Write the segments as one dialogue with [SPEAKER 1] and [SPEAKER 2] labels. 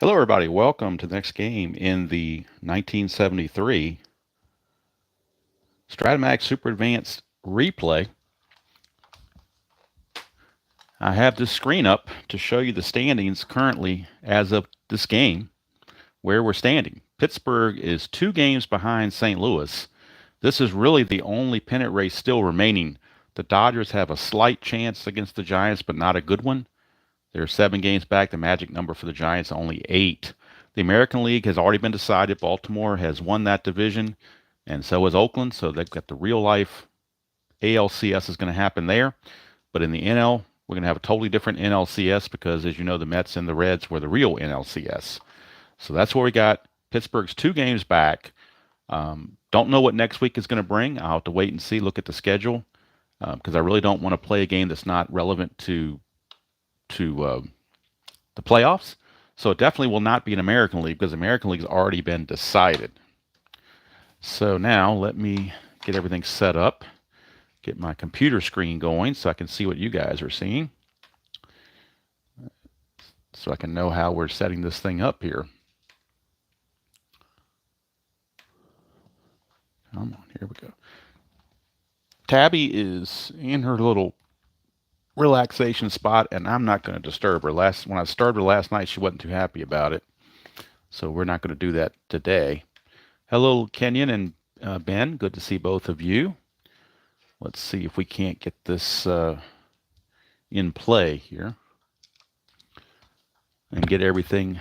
[SPEAKER 1] Hello, everybody. Welcome to the next game in the 1973 Strat-O-Matic Super Advanced replay. I have this screen up to show you the standings currently as of this game, where we're standing. Pittsburgh is 2 games behind St. Louis. This is really the only pennant race still remaining. The Dodgers have a slight chance against the Giants, but not a good one. They're 7 games back. The magic number for the Giants only 8. The American League has already been decided. Baltimore has won that division, and so has Oakland. So they've got the real life ALCS is going to happen there. But in the NL, we're going to have a totally different NLCS because, as you know, the Mets and the Reds were the real NLCS. So that's where we got. Pittsburgh's 2 games back. Don't know what next week is going to bring. I'll have to wait and see, look at the schedule, because I really don't want to play a game that's not relevant to the playoffs. So it definitely will not be an American League because the American League's already been decided. So now let me get everything set up, get my computer screen going so I can see what you guys are seeing, so I can know how we're setting this thing up here. Come on, here we go. Tabby is in her little relaxation spot, and I'm not going to disturb her. When I started her last night, she wasn't too happy about it, so we're not going to do that today. Hello, Kenyon and Ben. Good to see both of you. Let's see if we can't get this in play here and get everything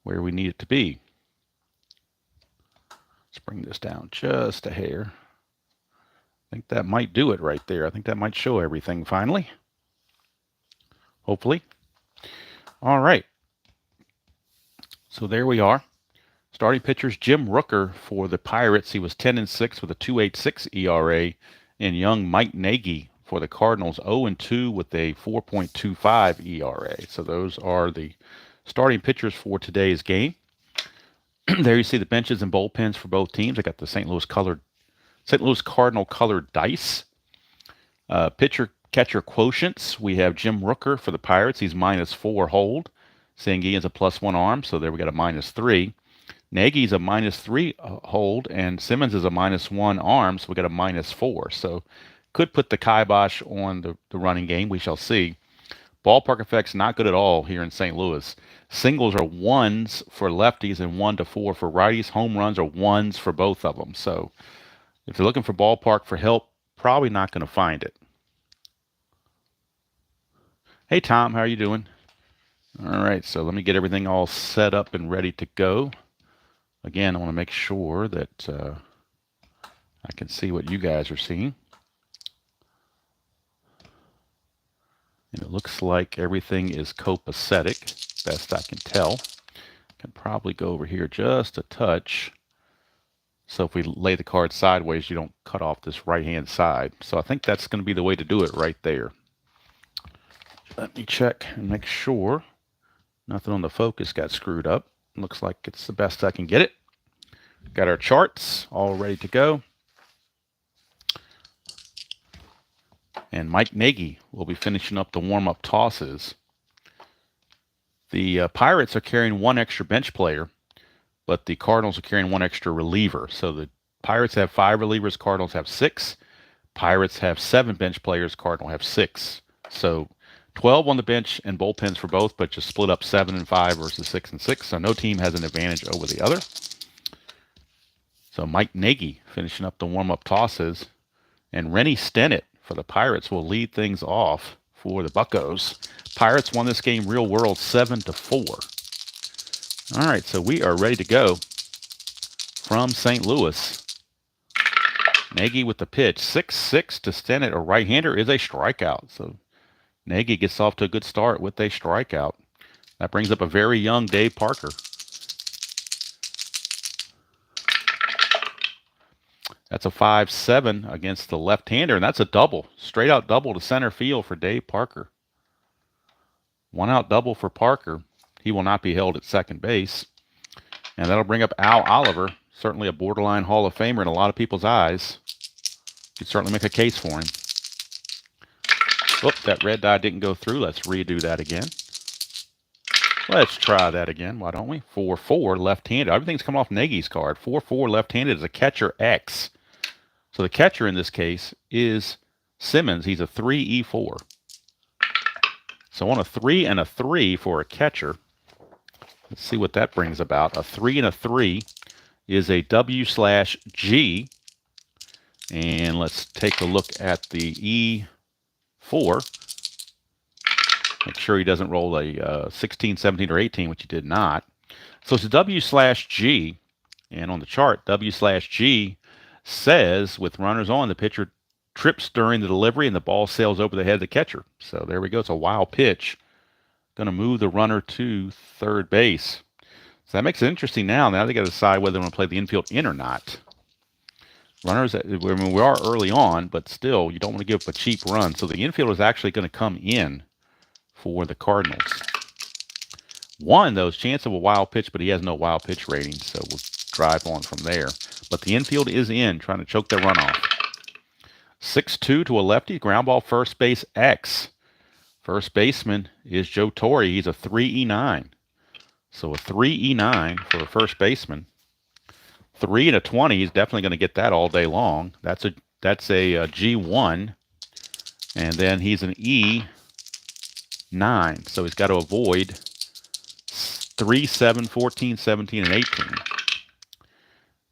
[SPEAKER 1] where we need it to be. Let's bring this down just a hair. I think that might do it right there. I think that might show everything finally. Hopefully. All right. So there we are. Starting pitchers, Jim Rooker for the Pirates. He was 10-6 with a 2.86 ERA. And young Mike Nagy for the Cardinals, 0-2 with a 4.25 ERA. So those are the starting pitchers for today's game. There you see the benches and bullpens for both teams. I got the St. Louis Cardinal colored dice. Pitcher catcher quotients. We have Jim Rooker for the Pirates. He's -4 hold. Sanguine's a +1 arm, so there we got a -3. Nagy's a -3 hold, and Simmons is a -1 arm, so we got a -4. So could put the kibosh on the running game. We shall see. Ballpark effect's not good at all here in St. Louis. Singles are 1s for lefties and 1 to 4 for righties. Home runs are 1s for both of them. So if you're looking for ballpark for help, probably not going to find it. Hey, Tom, how are you doing? All right, so let me get everything all set up and ready to go. Again, I want to make sure that I can see what you guys are seeing. And it looks like everything is copacetic, best I can tell. Can probably go over here just a touch. So if we lay the card sideways, you don't cut off this right-hand side. So I think that's going to be the way to do it right there. Let me check and make sure nothing on the focus got screwed up. Looks like it's the best I can get it. Got our charts all ready to go. And Mike Nagy will be finishing up the warm-up tosses. The Pirates are carrying 1 extra bench player, but the Cardinals are carrying 1 extra reliever. So the Pirates have 5 relievers, Cardinals have 6. Pirates have 7 bench players, Cardinals have 6. So 12 on the bench and bullpens for both, but just split up 7 and 5 versus 6 and 6. So no team has an advantage over the other. So Mike Nagy finishing up the warm-up tosses. And Rennie Stennett for the Pirates will lead things off for the Buccos. Pirates won this game real world 7-4. All right, so we are ready to go from St. Louis. Nagy with the pitch. 6-6 to Stennett, a right-hander, is a strikeout. So Nagy gets off to a good start with a strikeout. That brings up a very young Dave Parker. That's a 5-7 against the left-hander, and that's a double. Straight-out double to center field for Dave Parker. 1-out double for Parker. He will not be held at second base. And that'll bring up Al Oliver, certainly a borderline Hall of Famer in a lot of people's eyes. You could certainly make a case for him. Whoop, that red die didn't go through. Let's redo that again. Let's try that again. Why don't we? 4-4 left-handed. Everything's come off Nagy's card. 4-4 left-handed is a catcher X. So the catcher in this case is Simmons. He's a 3E4. So on a 3 and a 3 for a catcher. Let's see what that brings about. A 3 and a 3 is a W/G. And let's take a look at the E4. Make sure he doesn't roll a 16, 17, or 18, which he did not. So it's a W/G. And on the chart, W/G says with runners on, the pitcher trips during the delivery and the ball sails over the head of the catcher. So there we go. It's a wild pitch. Going to move the runner to third base. So that makes it interesting now. Now they got to decide whether they want to play the infield in or not. Runners, I mean, we are early on, but still, you don't want to give up a cheap run. So the infield is actually going to come in for the Cardinals. One, though, is chance of a wild pitch, but he has no wild pitch rating, so we'll drive on from there. But the infield is in, trying to choke their runoff. 6-2 to a lefty, ground ball first base X. First baseman is Joe Torre. He's a 3E9. So a 3E9 for a first baseman. 3 and a 20, he's definitely going to get that all day long. That's a G1. And then he's an E9. So he's got to avoid 3, 7, 14, 17, and 18.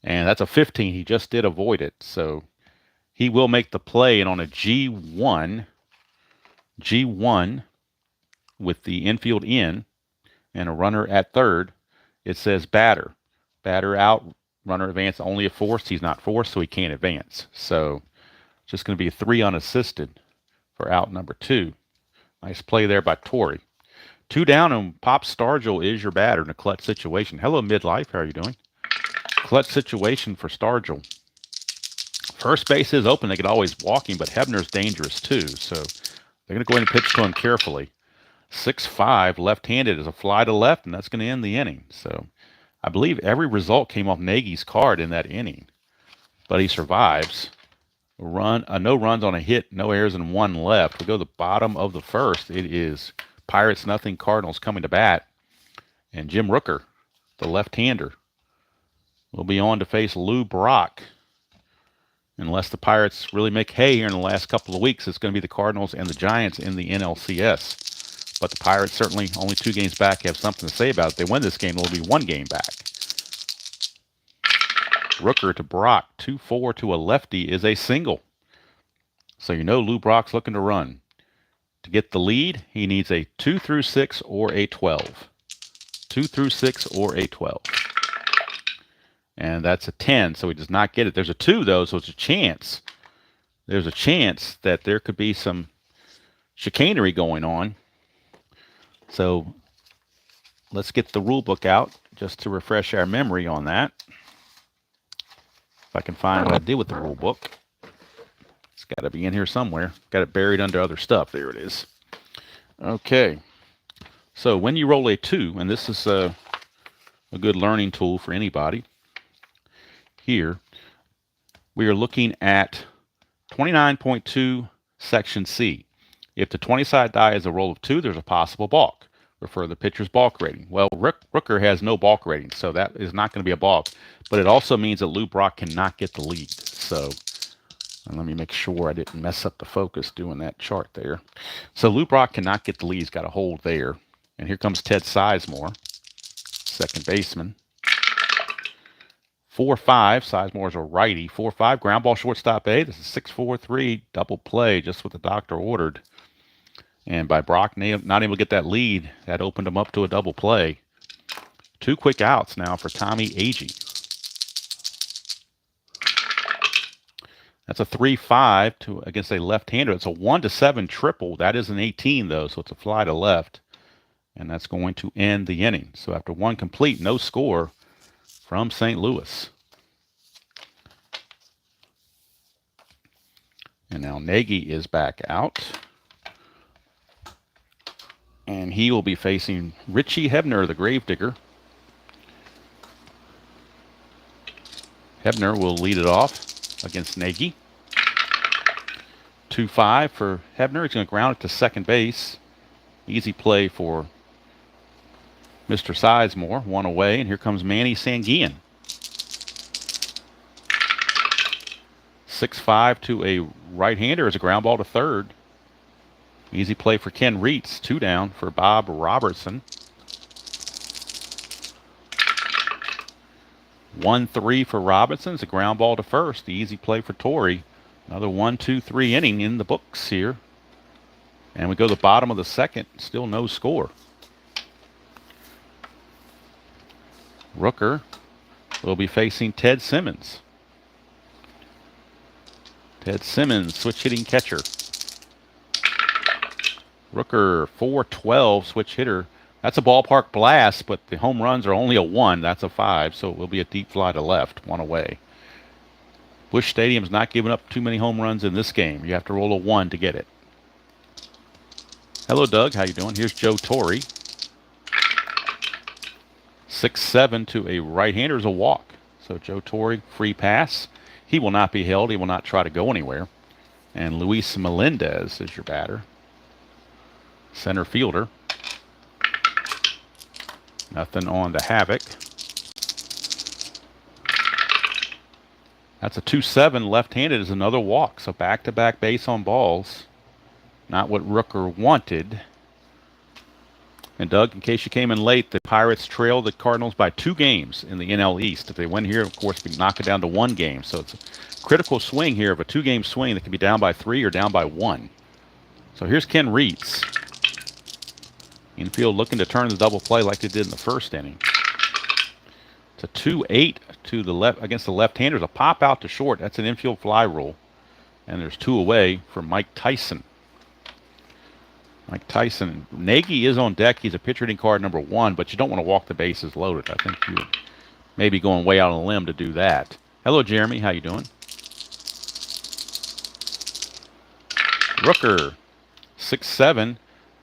[SPEAKER 1] And that's a 15. He just did avoid it. So he will make the play. And on a G1 with the infield in and a runner at third, it says batter. Batter out, runner advance only if forced. He's not forced, so he can't advance. So it's just going to be a 3 unassisted for out number 2. Nice play there by Torrey. 2 down, and Pop Stargell is your batter in a clutch situation. Hello, Midlife. How are you doing? Clutch situation for Stargell. First base is open. They could always walk him, but Hebner's dangerous too. So they're going to go ahead and pitch to him carefully. 6-5 left-handed is a fly to left, and that's going to end the inning. So I believe every result came off Nagy's card in that inning, but he survives. No runs on a hit, no errors, and 1 left. We go to the bottom of the first. It is Pirates nothing, Cardinals coming to bat, and Jim Rooker, the left-hander, will be on to face Lou Brock. Unless the Pirates really make hay here in the last couple of weeks, it's going to be the Cardinals and the Giants in the NLCS. But the Pirates certainly only 2 games back have something to say about it. If they win this game, they'll be 1 game back. Rooker to Brock, 2-4 to a lefty is a single. So you know Lou Brock's looking to run. To get the lead, he needs a 2 through 6 or a 12. 2 through 6 or a 12. And that's a 10, so he does not get it. There's a 2, though, so it's a chance. There's a chance that there could be some chicanery going on. So let's get the rule book out just to refresh our memory on that. If I can find what I did with the rule book. It's got to be in here somewhere. Got it buried under other stuff. There it is. Okay. So when you roll a 2, and this is a good learning tool for anybody. Here, we are looking at 29.2 Section C. If the 20-side die is a roll of 2, there's a possible balk. Refer to the pitcher's balk rating. Well, Rooker has no balk rating, so that is not going to be a balk. But it also means that Lou Brock cannot get the lead. So let me make sure I didn't mess up the focus doing that chart there. So Lou Brock cannot get the lead. He's got a hold there. And here comes Ted Sizemore, second baseman. 4-5, Sizemore's a righty. 4-5, ground ball shortstop A. This is 6-4-3, double play, just what the doctor ordered. And by Brock not able to get that lead, that opened him up to a double play. 2 quick outs now for Tommy Agee. That's a 3-5 against a left-hander. It's a 1-7 triple. That is an 18, though, so it's a fly to left. And that's going to end the inning. So after 1 complete, no score from St. Louis. And now Nagy is back out. And he will be facing Richie Hebner, the gravedigger. Hebner will lead it off against Nagy. 2-5 for Hebner. He's going to ground it to second base. Easy play for Mr. Sizemore, one away, and here comes Manny Sanguian. 6-5 to a right-hander as a ground ball to third. Easy play for Ken Reitz. 2 down for Bob Robertson. 1-3 for Robinson. It's a ground ball to first. The easy play for Torrey. Another 1-2-3 inning in the books here. And we go to the bottom of the second. Still no score. Rooker will be facing Ted Simmons. Ted Simmons, switch hitting catcher. Rooker, 4-12, switch hitter. That's a ballpark blast, but the home runs are only a 1. That's a 5, so it will be a deep fly to left, 1 away. Busch Stadium's not giving up too many home runs in this game. You have to roll a 1 to get it. Hello, Doug. How you doing? Here's Joe Torre. 6-7 to a right-hander is a walk. So Joe Torre, free pass. He will not be held. He will not try to go anywhere. And Luis Melendez is your batter. Center fielder. Nothing on the Havoc. That's a 2-7. Left-handed is another walk. So back-to-back base on balls. Not what Rooker wanted. And Doug, in case you came in late, the Pirates trail the Cardinals by 2 games in the NL East. If they win here, of course, we knock it down to 1 game. So it's a critical swing here of a 2-game swing that can be down by 3 or down by 1. So here's Ken Reitz. Infield looking to turn the double play like they did in the first inning. It's a 2-8 to the left against the left-handers. A pop out to short. That's an infield fly rule. And there's 2 away for Mike Tyson. Mike Tyson. Nagy is on deck. He's a pitcher hitting card number 1, but you don't want to walk the bases loaded. I think you may be going way out on a limb to do that. Hello, Jeremy. How you doing? Rooker, 6-7,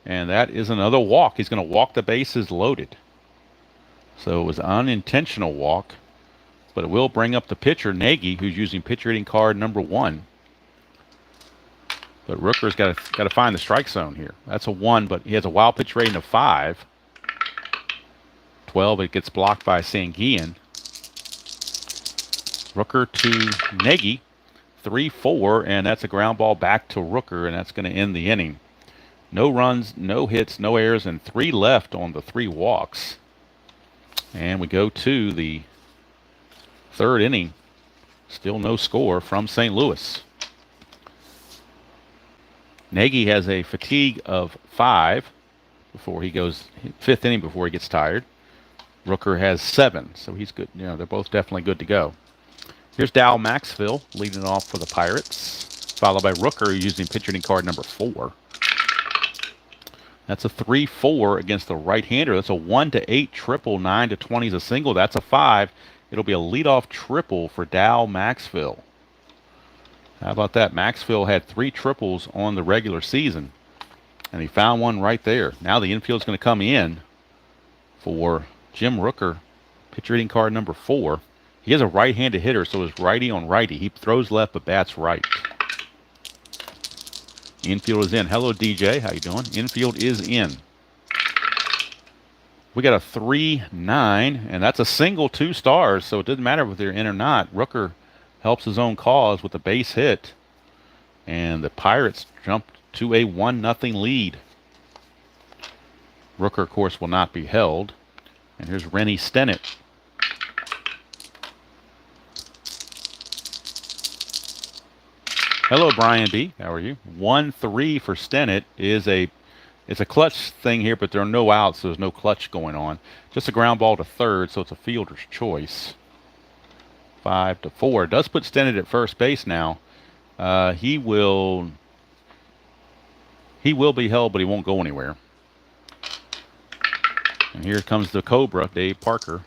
[SPEAKER 1] and that is another walk. He's going to walk the bases loaded. So it was an unintentional walk, but it will bring up the pitcher, Nagy, who's using pitcher hitting card number 1. But Rooker's got to find the strike zone here. That's a 1, but he has a wild pitch rating of 5. 12, it gets blocked by Sanguian. Rooker to Nagy. 3-4, and that's a ground ball back to Rooker, and that's going to end the inning. No runs, no hits, no errors, and 3 left on the 3 walks. And we go to the 3rd inning. Still no score from St. Louis. Nagy has a fatigue of 5 before he goes 5th inning before he gets tired. Rooker has 7, so he's good. You know, they're both definitely good to go. Here's Dow Maxville leading off for the Pirates, followed by Rooker using pitcher hitting card number 4. That's a 3-4 against the right-hander. That's a 1-8 triple, 9-20 is a single. That's a 5. It'll be a leadoff triple for Dow Maxville. How about that? Maxville had 3 triples on the regular season, and he found one right there. Now the infield's going to come in for Jim Rooker, pitcher hitting card number 4. He is a right-handed hitter, so it's righty on righty. He throws left but bats right. Infield is in. Hello, DJ. How you doing? Infield is in. We got a 3-9, and that's a single 2 stars, so it doesn't matter if they're in or not. Rooker helps his own cause with a base hit, and the Pirates jump to a 1-0 lead. Rooker, of course, will not be held. And here's Rennie Stennett. Hello, Brian B. How are you? 1-3 for Stennett is it's a clutch thing here, but there are no outs, so there's no clutch going on. Just a ground ball to third, so it's a fielder's choice. 5-4. It does put Stennett at first base now. He will be held, but he won't go anywhere. And here comes the Cobra, Dave Parker.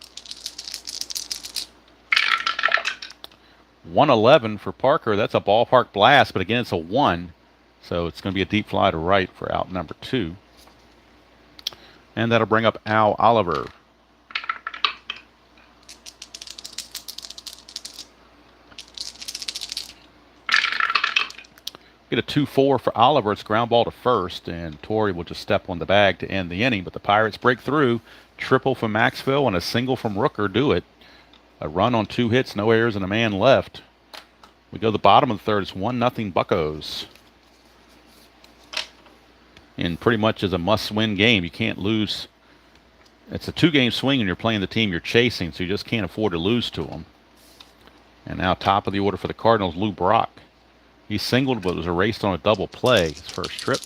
[SPEAKER 1] 111 for Parker. That's a ballpark blast, but again, it's a 1. So it's going to be a deep fly to right for out number 2. And that'll bring up Al Oliver. Get a 2-4 for Oliver. It's ground ball to first, and Torrey will just step on the bag to end the inning. But the Pirates break through. Triple from Maxville and a single from Rooker do it. A run on 2 hits, no errors, and a man left. We go to the bottom of the third. It's 1-0 Buccos. And pretty much is a must-win game. You can't lose. It's a 2-game swing, and you're playing the team you're chasing, so you just can't afford to lose to them. And now top of the order for the Cardinals, Lou Brock. He singled, but was erased on a double play his first trip.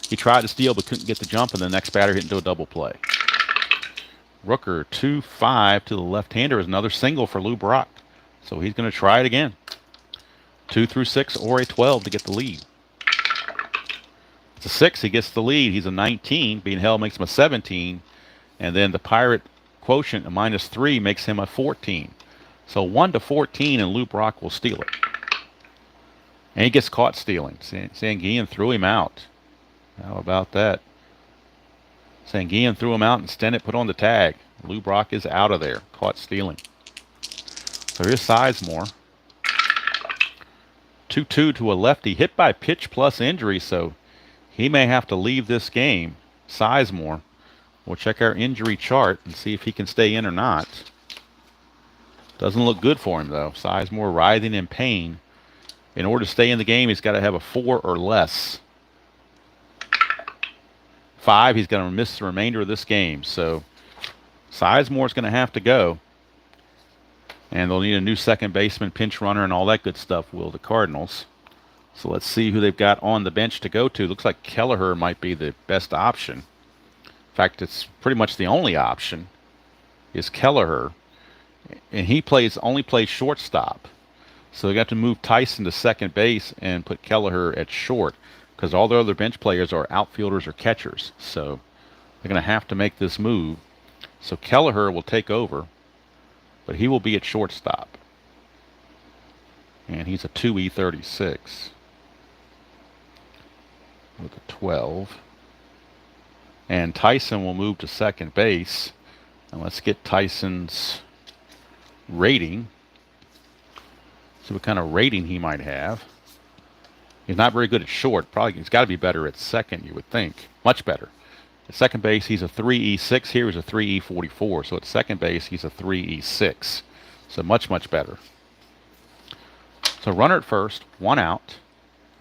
[SPEAKER 1] He tried to steal, but couldn't get the jump, and the next batter hit into a double play. Rooker, 2-5 to the left-hander is another single for Lou Brock. So he's going to try it again. 2 through 6 or a 12 to get the lead. It's a 6. He gets the lead. He's a 19. Being held makes him a 17. And then the Pirate quotient, a -3, makes him a 14. So 1-14, and Lou Brock will steal it. And he gets caught stealing. Sanguillen threw him out. How about that? Sanguillen threw him out, and Stennett put on the tag. Lou Brock is out of there, caught stealing. So here's Sizemore. 2-2 to a lefty, hit by pitch plus injury, so he may have to leave this game. Sizemore. We'll check our injury chart and see if he can stay in or not. Doesn't look good for him, though. Sizemore writhing in pain. In order to stay in the game, he's got to have a 4 or less. 5, he's going to miss the remainder of this game. So Sizemore's going to have to go. And they'll need a new second baseman, pinch runner, and all that good stuff, will the Cardinals. So let's see who they've got on the bench to go to. Looks like Kelleher might be the best option. In fact, it's pretty much the only option is Kelleher. And he only plays shortstop. So they got to move Tyson to second base and put Kelleher at short, because all the other bench players are outfielders or catchers. So they're going to have to make this move. So Kelleher will take over, but he will be at shortstop. And he's a 2E36 with a 12. And Tyson will move to second base. And let's get Tyson's rating. See what kind of rating he might have. He's not very good at short. Probably he's got to be better at second, you would think. Much better. At second base, he's a 3E6. Here he's a 3E44. So at second base, he's a 3E6. So much, much better. So runner at first, 1 out,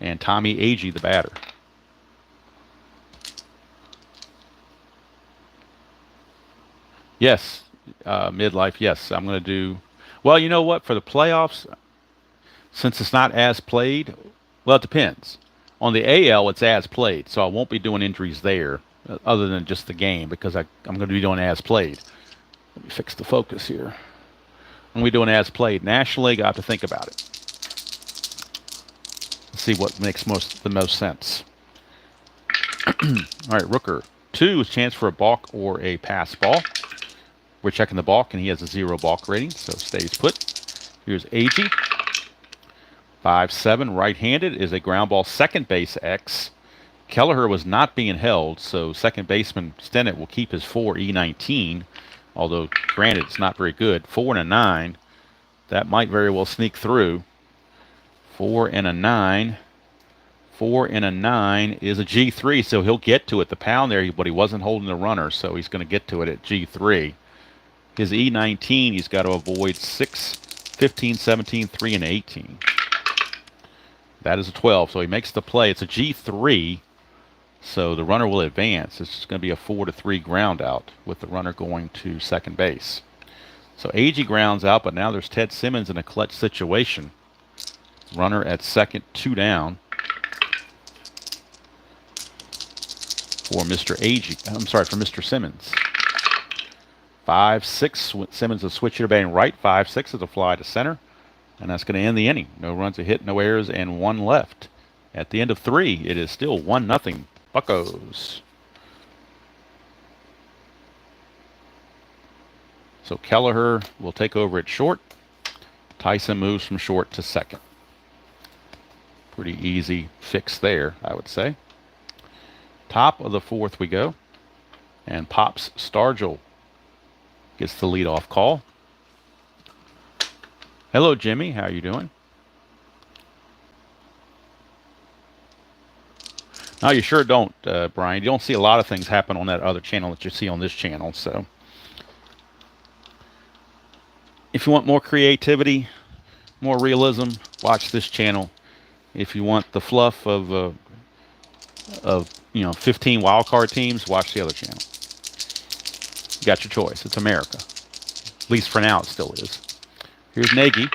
[SPEAKER 1] and Tommy Agee, the batter. Yes, midlife, yes. I'm going to do... Well, you know what? For the playoffs, since it's not as played, well, it depends. On the AL, it's as played, so I won't be doing injuries there other than just the game, because I'm going to be doing as played. Let me fix the focus here. I'm going to be doing as played. National League, I have to think about it. Let's see what makes the most sense. All right, Rooker. 2 is chance for a balk or a pass ball. We're checking the balk, and he has a 0 balk rating, so stays put. Here's Agee. 5'7", right-handed, is a ground ball second base X. Kelleher was not being held, so second baseman Stennett will keep his 4E19, although, granted, it's not very good. 4 and a 9. That might very well sneak through. 4 and a 9. 4 and a 9 is a G3, so he'll get to it. The pound there, but he wasn't holding the runner, so he's going to get to it at G3. His E19, he's got to avoid 6, 15, 17, 3, and 18. That is a 12, so he makes the play. It's a G3, so the runner will advance. It's just going to be a 4-3 ground out with the runner going to second base. So Agee grounds out, but now there's Ted Simmons in a clutch situation. Runner at second, 2 down for Mr. Agee. I'm sorry, for Mr. Simmons. 5-6, Simmons will switch it to batting right. 5-6 is a fly to center. And that's going to end the inning. No runs, a hit, no errors, and 1 left. At the end of 3, it is still 1-0 Buccos. So Kelleher will take over at short. Tyson moves from short to second. Pretty easy fix there, I would say. Top of the 4th we go. And Pops Stargell gets the leadoff call. Hello, Jimmy. How are you doing? No, you sure don't, Brian. You don't see a lot of things happen on that other channel that you see on this channel. So if you want more creativity, more realism, watch this channel. If you want the fluff of 15 wild card teams, watch the other channel. You got your choice. It's America. At least for now, it still is. Here's Nagy.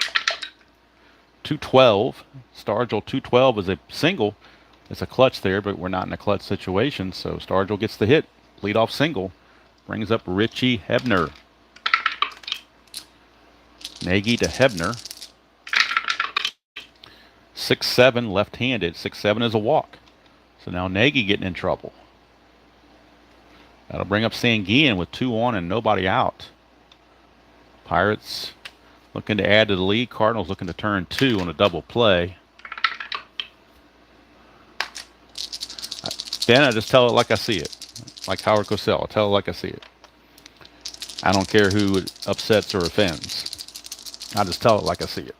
[SPEAKER 1] 212. Stargell 212 is a single. It's a clutch there, but we're not in a clutch situation. So Stargell gets the hit. Leadoff single. Brings up Richie Hebner. Nagy to Hebner. 6-7 left-handed. 6-7 is a walk. So now Nagy getting in trouble. That'll bring up Sanguian with 2 on and nobody out. Pirates looking to add to the lead. Cardinals looking to turn 2 on a double play. Then I just tell it like I see it. Like Howard Cosell. I tell it like I see it. I don't care who it upsets or offends. I just tell it like I see it.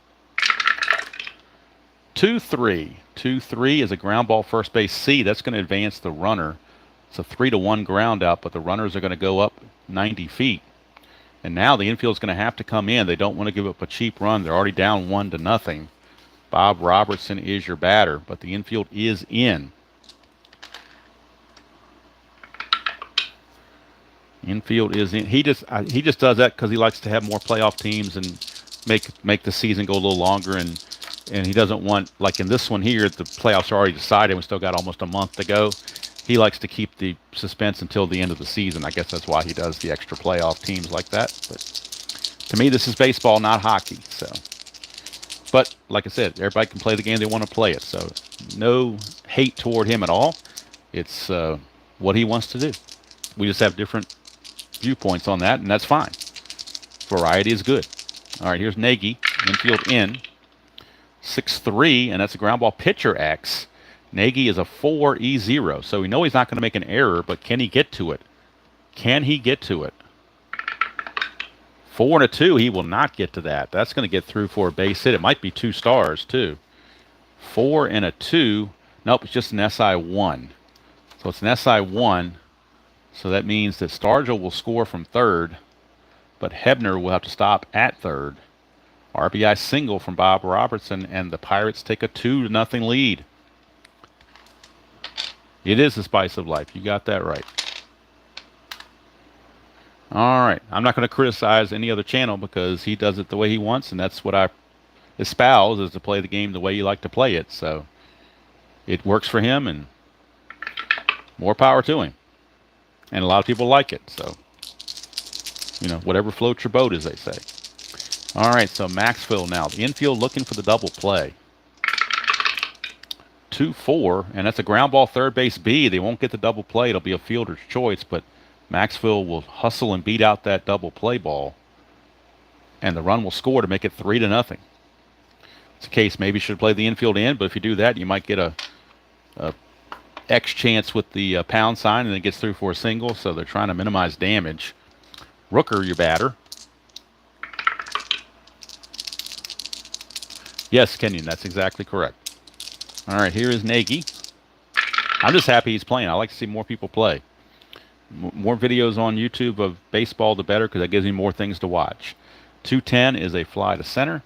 [SPEAKER 1] 2-3. 2-3 is a ground ball first base C. That's going to advance the runner. It's a 3-1 ground out, but the runners are going to go up 90 feet. And now the infield is going to have to come in. They don't want to give up a cheap run. They're already down 1-0. Bob Robertson is your batter, but the infield is in. Infield is in. He just does that because he likes to have more playoff teams and make the season go a little longer. And he doesn't want, like in this one here, the playoffs are already decided. We still got almost a month to go. He likes to keep the suspense until the end of the season. I guess that's why he does the extra playoff teams like that. But to me, this is baseball, not hockey. So, but like I said, everybody can play the game they want to play it. So no hate toward him at all. It's what he wants to do. We just have different viewpoints on that, and that's fine. Variety is good. All right, here's Nagy. Infield in. 6-3, and that's a ground ball pitcher X. Nagy is a 4-E0, so we know he's not going to make an error, but can he get to it? Can he get to it? 4-2, he will not get to that. That's going to get through for a base hit. It might be 2 stars, too. 4-2. Nope, it's just an SI1. So it's an SI1, so that means that Stargell will score from third, but Hebner will have to stop at third. RBI single from Bob Robertson, and the Pirates take a 2-0 lead. It is the spice of life. You got that right. All right. I'm not going to criticize any other channel because he does it the way he wants, and that's what I espouse, is to play the game the way you like to play it. So it works for him, and more power to him. And a lot of people like it. So, whatever floats your boat, as they say. All right, so Maxwell now. The infield looking for the double play. 2-4, and that's a ground ball third base B. They won't get the double play. It'll be a fielder's choice, but Maxwell will hustle and beat out that double play ball, and the run will score to make it 3-0. It's a case maybe you should play the infield in, but if you do that, you might get a X chance with the pound sign, and it gets through for a single, so they're trying to minimize damage. Rooker, your batter. Yes, Kenyon, that's exactly correct. All right, here is Nagy. I'm just happy he's playing. I like to see more people play. More videos on YouTube of baseball, the better, because that gives me more things to watch. 210 is a fly to center,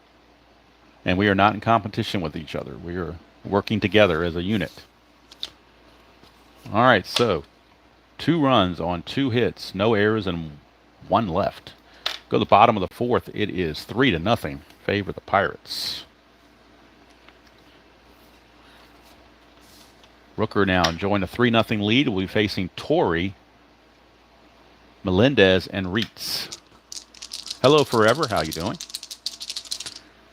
[SPEAKER 1] and we are not in competition with each other. We are working together as a unit. All right, so 2 runs on 2 hits, no errors, and 1 left. Go to the bottom of the 4th. It is 3-0. Favor the Pirates. Rooker now enjoying a 3-0 lead. We'll be facing Torrey, Melendez, and Reitz. Hello, Forever. How you doing?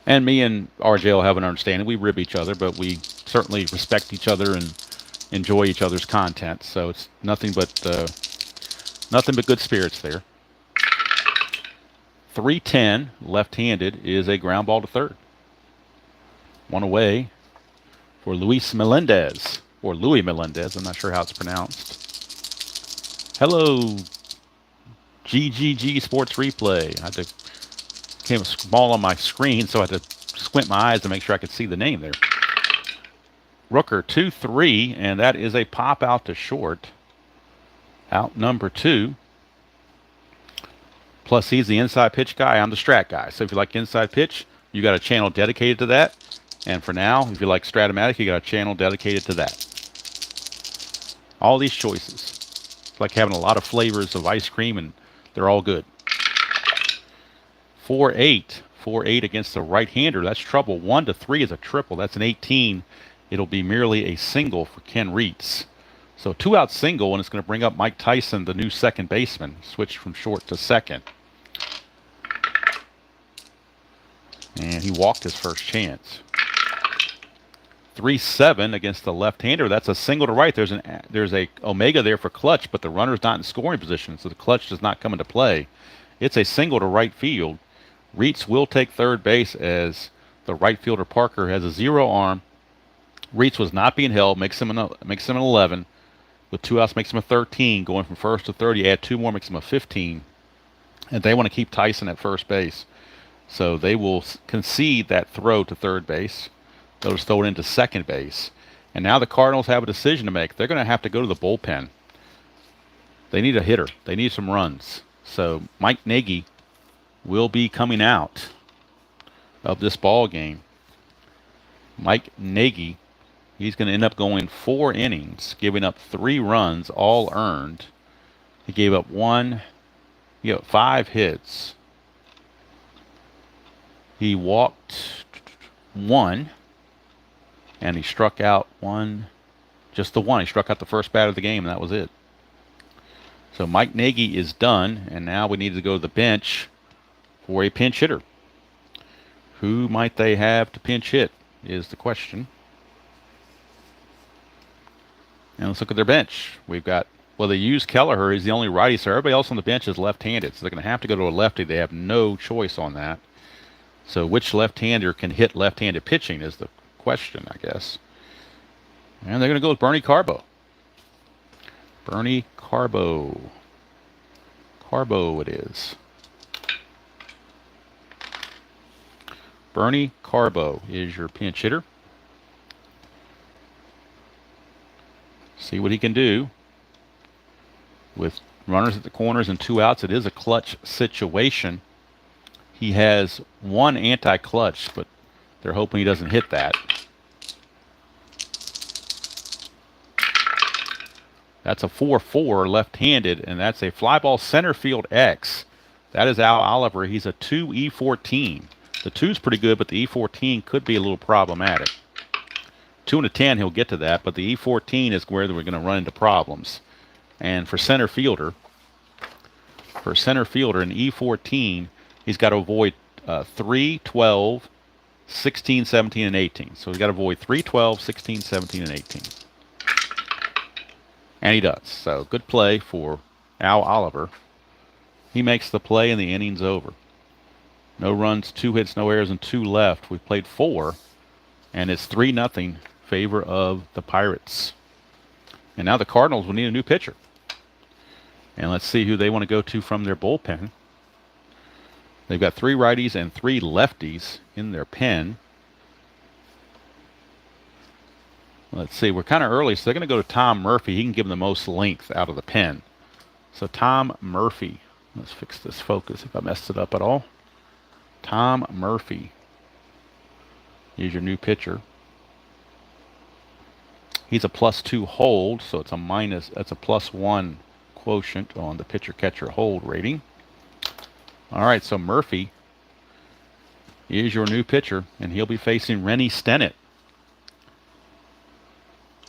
[SPEAKER 1] And me and RJ will have an understanding. We rib each other, but we certainly respect each other and enjoy each other's content. So it's nothing but good spirits there. 310, left-handed, is a ground ball to third. 1 away for Luis Melendez. Or Louis Melendez, I'm not sure how it's pronounced. Hello, GGG Sports Replay. It came small on my screen, so I had to squint my eyes to make sure I could see the name there. Rooker 2-3, and that is a pop out to short. Out number 2. Plus, he's the inside pitch guy. I'm the strat guy. So if you like inside pitch, you got a channel dedicated to that. And for now, if you like Strat-O-Matic, you got a channel dedicated to that. All these choices. It's like having a lot of flavors of ice cream, and they're all good. 4-8. 4-8 against the right-hander. That's trouble. 1-3 is a triple. That's an 18. It'll be merely a single for Ken Reitz. So 2-out single, and it's going to bring up Mike Tyson, the new second baseman. Switch from short to second. And he walked his first chance. 3-7 against the left-hander. That's a single to right. There's a omega there for clutch, but the runner's not in scoring position, so the clutch does not come into play. It's a single to right field. Reitz will take third base as the right fielder Parker has a 0 arm. Reitz was not being held, makes him an 11. With 2 outs, makes him a 13. Going from first to third, you add 2 more, makes him a 15. And they want to keep Tyson at first base. So they will concede that throw to third base. They'll just throw it into second base. And now the Cardinals have a decision to make. They're going to have to go to the bullpen. They need a hitter. They need some runs. So Mike Nagy will be coming out of this ball game. Mike Nagy, he's going to end up going 4 innings, giving up 3 runs, all earned. He gave up 5 hits. He walked 1, and he struck out 1, just the 1. He struck out the first batter of the game, and that was it. So Mike Nagy is done, and now we need to go to the bench for a pinch hitter. Who might they have to pinch hit is the question. And let's look at their bench. We've got, well, they use Kelleher. He's the only righty, so everybody else on the bench is left-handed. So they're going to have to go to a lefty. They have no choice on that. So which left-hander can hit left-handed pitching is the question, I guess. And they're going to go with Bernie Carbo. Bernie Carbo. Carbo it is. Bernie Carbo is your pinch hitter. See what he can do with runners at the corners and 2 outs. It is a clutch situation. He has 1 anti-clutch, but they're hoping he doesn't hit that. That's a 4-4 left-handed, and that's a fly ball center field X. That is Al Oliver. He's a 2 E14. The 2's pretty good, but the E14 could be a little problematic. 2 and a 10, he'll get to that, but the E14 is where we're going to run into problems. And for center fielder in E14, he's got to avoid 3, 12, 16, 17, and 18. So he's got to avoid 3, 12, 16, 17, and 18. And he does. So good play for Al Oliver. He makes the play, and the inning's over. No runs, 2 hits, no errors, and 2 left. We've played 4, and it's 3-0 favor of the Pirates. And now the Cardinals will need a new pitcher. And let's see who they want to go to from their bullpen. They've got 3 righties and 3 lefties in their pen. Let's see, we're kind of early, so they're going to go to Tom Murphy. He can give them the most length out of the pen. So Tom Murphy. Let's fix this focus if I messed it up at all. Tom Murphy. Here's your new pitcher. He's a +2 hold, so it's a +1 quotient on the pitcher-catcher hold rating. All right, so Murphy is your new pitcher, and he'll be facing Rennie Stennett.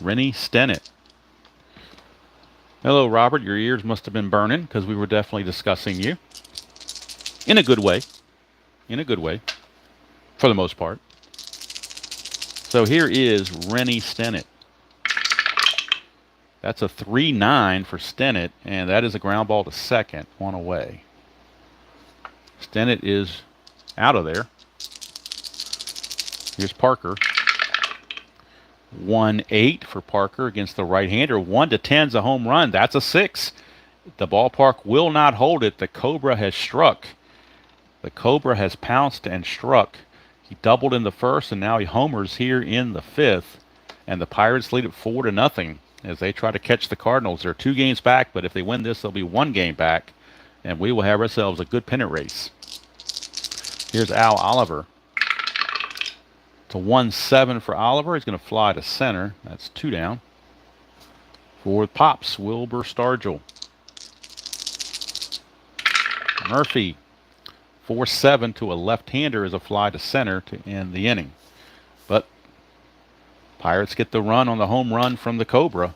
[SPEAKER 1] Rennie Stennett. Hello, Robert. Your ears must have been burning because we were definitely discussing you. In a good way. In a good way. For the most part. So here is Rennie Stennett. That's a 3-9 for Stennett, and that is a ground ball to second, 1 away. Stennett is out of there. Here's Parker. 1-8 for Parker against the right-hander. 1-10's a home run. That's a 6. The ballpark will not hold it. The Cobra has struck. The Cobra has pounced and struck. He doubled in the first, and now he homers here in the 5th. and the Pirates lead it 4-0 as they try to catch the Cardinals. They're 2 games back, but if they win this, they'll be 1 game back, and we will have ourselves a good pennant race. Here's Al Oliver. It's a 1-7 for Oliver. He's going to fly to center. That's 2 down. For Pops, Wilbur Stargell. Murphy, 4-7 to a left-hander as a fly to center to end the inning. But Pirates get the run on the home run from the Cobra.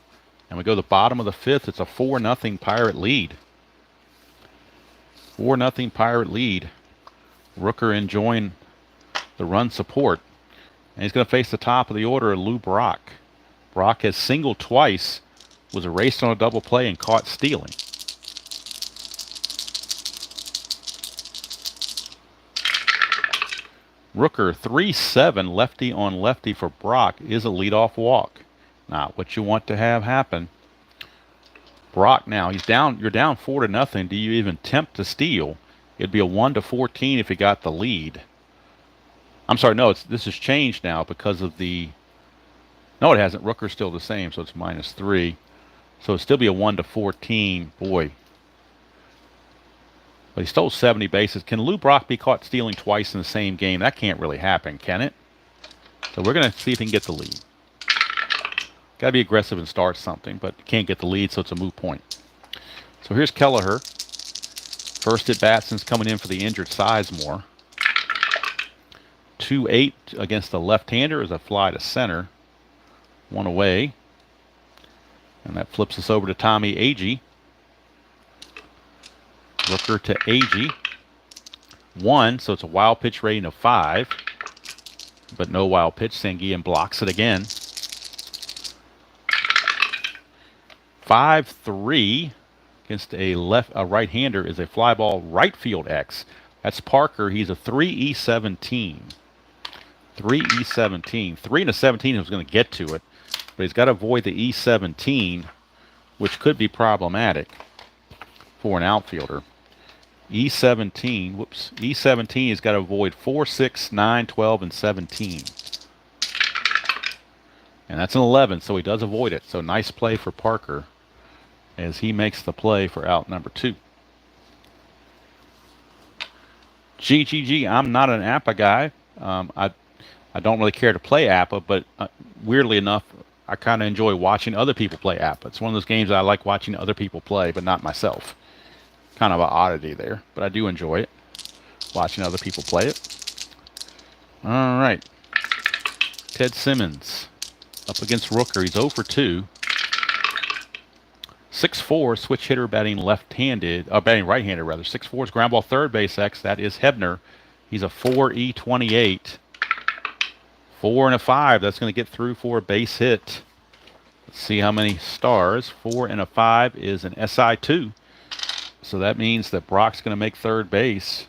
[SPEAKER 1] And we go to the bottom of the 5th. It's a 4-0 Pirate lead. 4-0 Pirate lead. Rooker enjoying the run support. And he's going to face the top of the order, Lou Brock. Brock has singled twice, was erased on a double play, and caught stealing. Rooker, 3-7, lefty on lefty for Brock, is a leadoff walk. Not what you want to have happen. Brock now, he's down. You're down 4-0. Do you even attempt to steal? It'd be a 1-14 if you got the lead. I'm sorry, no, this has changed now because of the... No, it hasn't. Rooker's still the same, so it's -3. So it'd still be a 1-14. Boy. But he stole 70 bases. Can Lou Brock be caught stealing twice in the same game? That can't really happen, can it? So we're going to see if he can get the lead. Got to be aggressive and start something, but can't get the lead, so it's a moot point. So here's Kelleher. First at bat since coming in for the injured Sizemore. 2-8 against the left-hander as a fly to center. 1 away. And that flips us over to Tommy Agee. Rooker to Agee. 1, so it's a wild pitch rating of 5. But no wild pitch. Sanguillen blocks it again. 5-3 against a right-hander is a fly ball right field X. That's Parker. He's a 3E17. 3E17. 3 and a 17 was going to get to it, but he's got to avoid the E17, which could be problematic for an outfielder. E17, whoops, E17 has got to avoid 4, 6, 9, 12, and 17. And that's an 11, so he does avoid it. So nice play for Parker as he makes the play for out number 2. GGG, I'm not an APA guy. I don't really care to play APA, but weirdly enough, I kind of enjoy watching other people play APA. It's one of those games I like watching other people play, but not myself. Kind of an oddity there, but I do enjoy it, watching other people play it. All right. Ted Simmons up against Rooker. He's 0 for 2. 6'4", switch hitter, batting left-handed, batting right-handed rather. 6'4" is ground ball third base X. That is Hebner. He's a 4E28. 4 and a 5. That's going to get through for a base hit. Let's see how many stars. 4 and a 5 is an SI2. So that means that Brock's going to make third base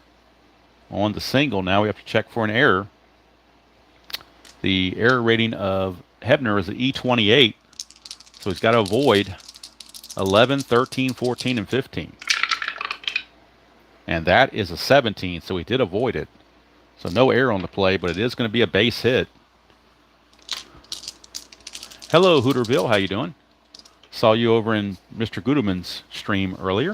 [SPEAKER 1] on the single. Now we have to check for an error. The error rating of Hebner is an E28. So he's got to avoid 11, 13, 14, and 15. And that is a 17, so he did avoid it. So no error on the play, but it is going to be a base hit. Hello, Hooterville. How you doing? Saw you over in Mr. Gudeman's stream earlier.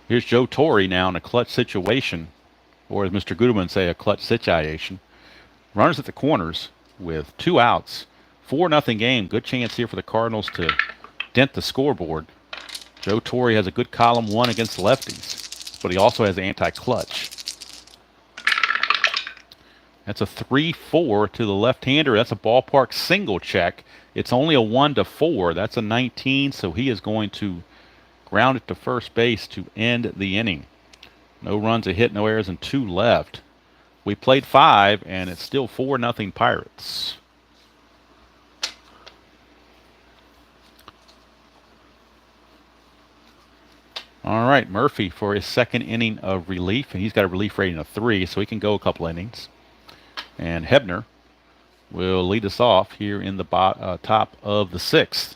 [SPEAKER 1] Here's Joe Torre now in a clutch situation, or as Mr. Gudeman would say, a clutch situation. Runners at the corners with 2 outs. 4-0 game. Good chance here for the Cardinals to dent the scoreboard. Joe Torre has a good column 1 against lefties, but he also has anti-clutch. That's a 3-4 to the left-hander. That's a ballpark single check. It's only a 1-4. That's a 19, so he is going to ground it to first base to end the inning. No runs, a hit, no errors, and 2 left. We played 5, and it's still 4-0 Pirates. All right, Murphy for his second inning of relief, and he's got a relief rating of 3, so he can go a couple innings. And Hebner will lead us off here in the top of the 6th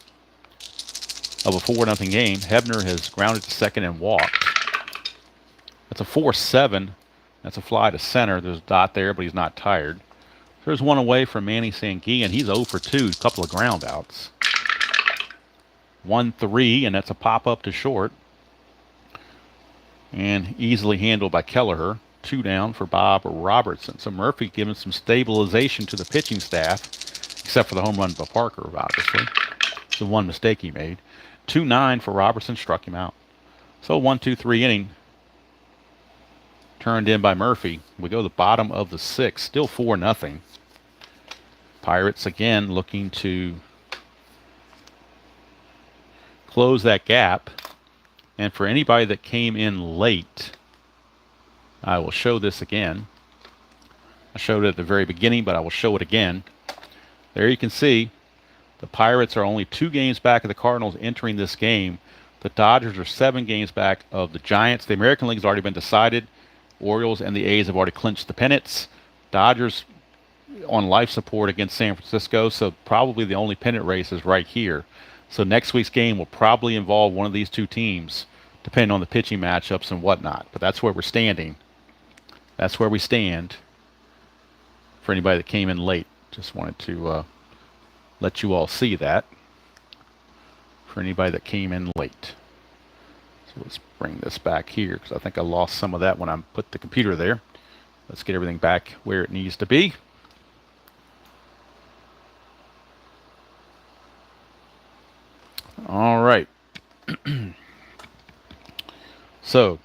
[SPEAKER 1] of a 4-0 game. Hebner has grounded to second and walked. That's a 4-7. That's a fly to center. There's a dot there, but he's not tired. So Here's one away from Manny Sanguillen. He's 0 for 2, a couple of ground outs. 1-3, and that's a pop-up to short. And easily handled by Kelleher. 2 down for Bob Robertson. So Murphy giving some stabilization to the pitching staff, except for the home run by Parker, obviously. It's the one mistake he made. 2-9 for Robertson, struck him out. So 1-2-3 inning. Turned in by Murphy. We go to the bottom of the 6th, still 4-0. Pirates again looking to close that gap. And for anybody that came in late, I will show this again. I showed it at the very beginning, but I will show it again. There you can see the Pirates are only 2 games back of the Cardinals entering this game. The Dodgers are 7 games back of the Giants. The American League has already been decided. Orioles and the A's have already clinched the pennants. Dodgers on life support against San Francisco, so probably the only pennant race is right here. So next week's game will probably involve one of these 2 teams, depending on the pitching matchups and whatnot. But that's where we're standing. That's where we stand for anybody that came in late. Just wanted to let you all see that for anybody that came in late. So let's bring this back here because I think I lost some of that when I put the computer there. Let's get everything back where it needs to be. All right. So,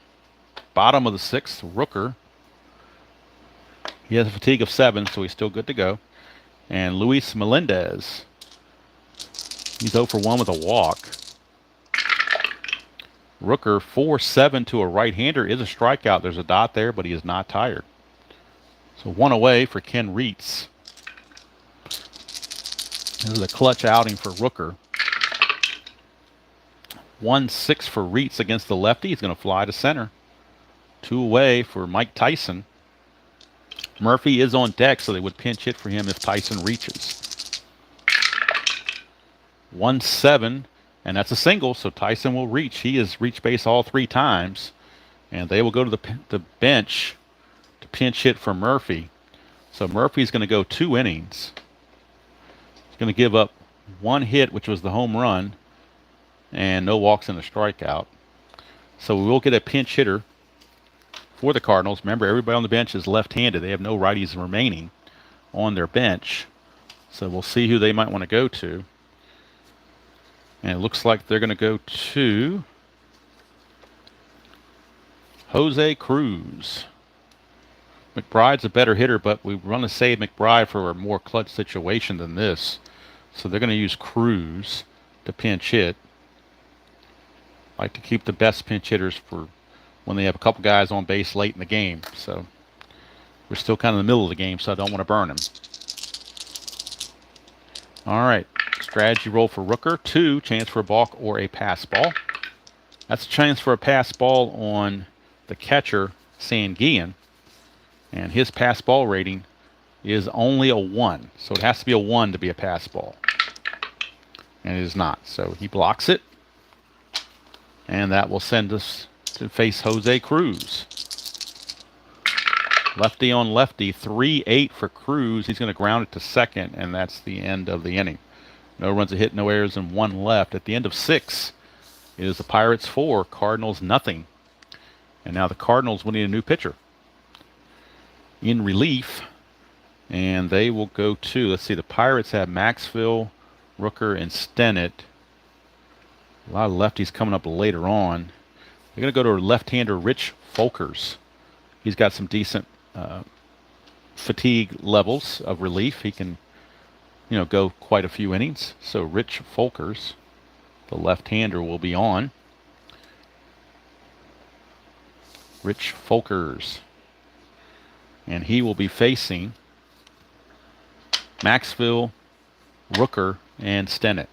[SPEAKER 1] bottom of the 6th, Rooker. He has a fatigue of 7, so he's still good to go. And Luis Melendez. He's 0 for 1 with a walk. Rooker, 4-7 to a right-hander, is a strikeout. There's a dot there, but he is not tired. So 1 away for Ken Reitz. This is a clutch outing for Rooker. 1-6 for Reitz against the lefty. He's going to fly to center. 2 away for Mike Tyson. Murphy is on deck, so they would pinch hit for him if Tyson reaches. 1-7, and that's a single, so Tyson will reach. He has reached base all 3 times, and they will go to the bench to pinch hit for Murphy. So Murphy's going to go 2 innings. He's going to give up 1 hit, which was the home run, and no walks and a strikeout. So we will get a pinch hitter for the Cardinals. Remember, everybody on the bench is left-handed. They have no righties remaining on their bench. So we'll see who they might want to go to. And it looks like they're going to go to Jose Cruz. McBride's a better hitter, but we want to save McBride for a more clutch situation than this. So they're going to use Cruz to pinch hit. Like to keep the best pinch hitters for when they have a couple guys on base late in the game. So we're still kind of in the middle of the game, so I don't want to burn him. All right, strategy roll for Rooker. 2, chance for a balk or a pass ball. That's a chance for a pass ball on the catcher, Sanguillen. And his pass ball rating is only a 1. So it has to be a 1 to be a pass ball. And it is not. So he blocks it. And that will send us to face Jose Cruz. Lefty on lefty, 3-8 for Cruz. He's going to ground it to second, and that's the end of the inning. No runs, a hit, no errors, and 1 left. At the end of 6, it is the Pirates 4, Cardinals nothing. And now the Cardinals will need a new pitcher in relief, and they will go to, let's see, the Pirates have Maxville, Rooker, and Stennett. A lot of lefties coming up later on. They're going to go to left-hander Rich Folkers. He's got some decent fatigue levels of relief. He can, go quite a few innings. So Rich Folkers, the left-hander, will be on. Rich Folkers. And he will be facing Maxville, Rooker, and Stennett.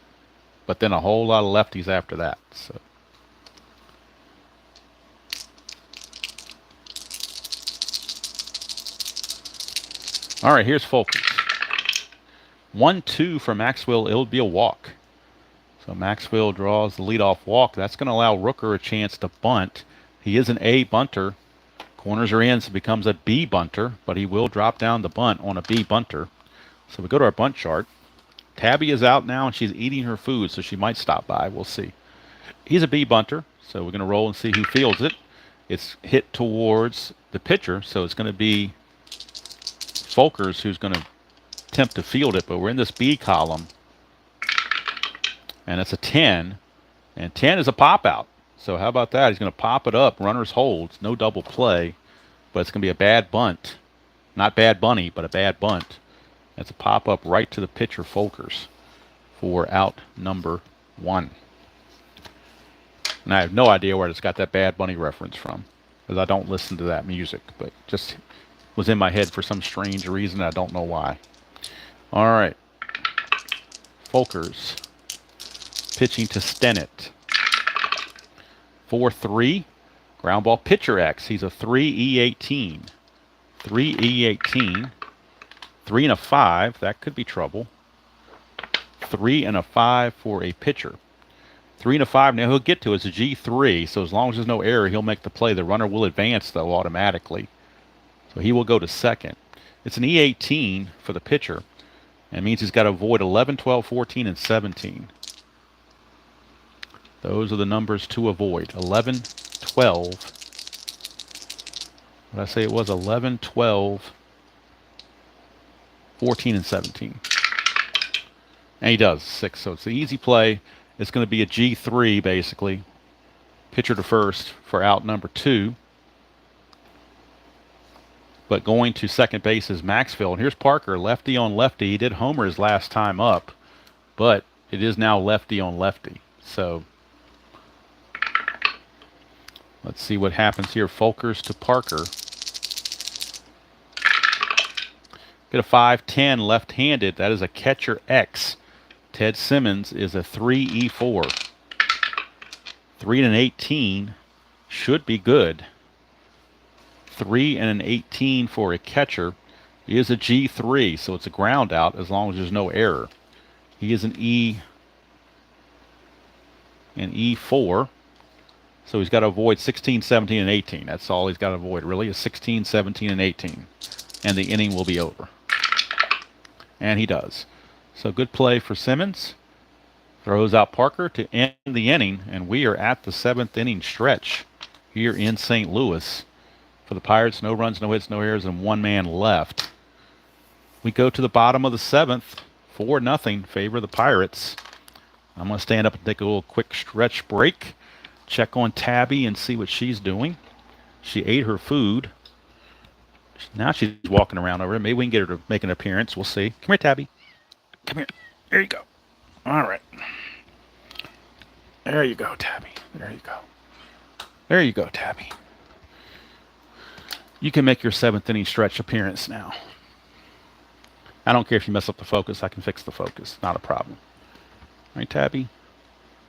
[SPEAKER 1] But then a whole lot of lefties after that. So. All right, here's Folkers. 1-2 for Maxwell. It'll be a walk. So Maxwell draws the leadoff walk. That's going to allow Rooker a chance to bunt. He is an A bunter. Corners are in, so it becomes a B bunter, but he will drop down the bunt on a B bunter. So we go to our bunt chart. Tabby is out now, and she's eating her food, so she might stop by. We'll see. He's a B bunter, so we're going to roll and see who fields it. It's hit towards the pitcher, so it's going to be Folkers who's going to attempt to field it, but we're in this B column, and it's a 10, and 10 is a pop out. So how about that? He's going to pop it up, runners holds, no double play, but it's going to be a bad bunt. Not bad bunny, but a bad bunt. That's a pop up right to the pitcher, Folkers, for out number 1. And I have no idea where it's got that Bad Bunny reference from, because I don't listen to that music, but just was in my head for some strange reason. I don't know why. All right. Folkers pitching to Stennett. 4-3. Ground ball, pitcher X. He's a 3E18. 3E18. 3 and a 5. That could be trouble. 3 and a 5 for a pitcher. 3 and a 5. Now he'll get to it. It's a G3. So as long as there's no error, he'll make the play. The runner will advance, though, automatically. So he will go to second. It's an E18 for the pitcher. It means he's got to avoid 11, 12, 14, and 17. Those are the numbers to avoid. 11, 12. What did I say it was? 11, 12, 14, and 17. And he does 6. So it's an easy play. It's going to be a G3, basically. Pitcher to first for out number 2. But going to second base is Maxfield. And here's Parker, lefty on lefty. He did homer his last time up, but it is now lefty on lefty. So let's see what happens here. Folkers to Parker. Get a 5-10 left-handed. That is a catcher X. Ted Simmons is a 3E4. 3 and an 18 should be good. 3 and an 18 for a catcher is a G3, so it's a ground out as long as there's no error. He is an E4, so he's got to avoid 16, 17, and 18. That's all he's got to avoid, really, is 16, 17, and 18. And the inning will be over. And he does. So good play for Simmons. Throws out Parker to end the inning, and we are at the 7th inning stretch here in St. Louis. For the Pirates, no runs, no hits, no errors, and 1 man left. We go to the bottom of the 7th, 4-0, favor of the Pirates. I'm going to stand up and take a little quick stretch break. Check on Tabby and see what she's doing. She ate her food. Now she's walking around over here. Maybe we can get her to make an appearance. We'll see. Come here, Tabby. Come here. There you go. All right. There you go, Tabby. There you go. There you go, Tabby. You can make your 7th inning stretch appearance now. I don't care if you mess up the focus. I can fix the focus. Not a problem. All right, Tabby?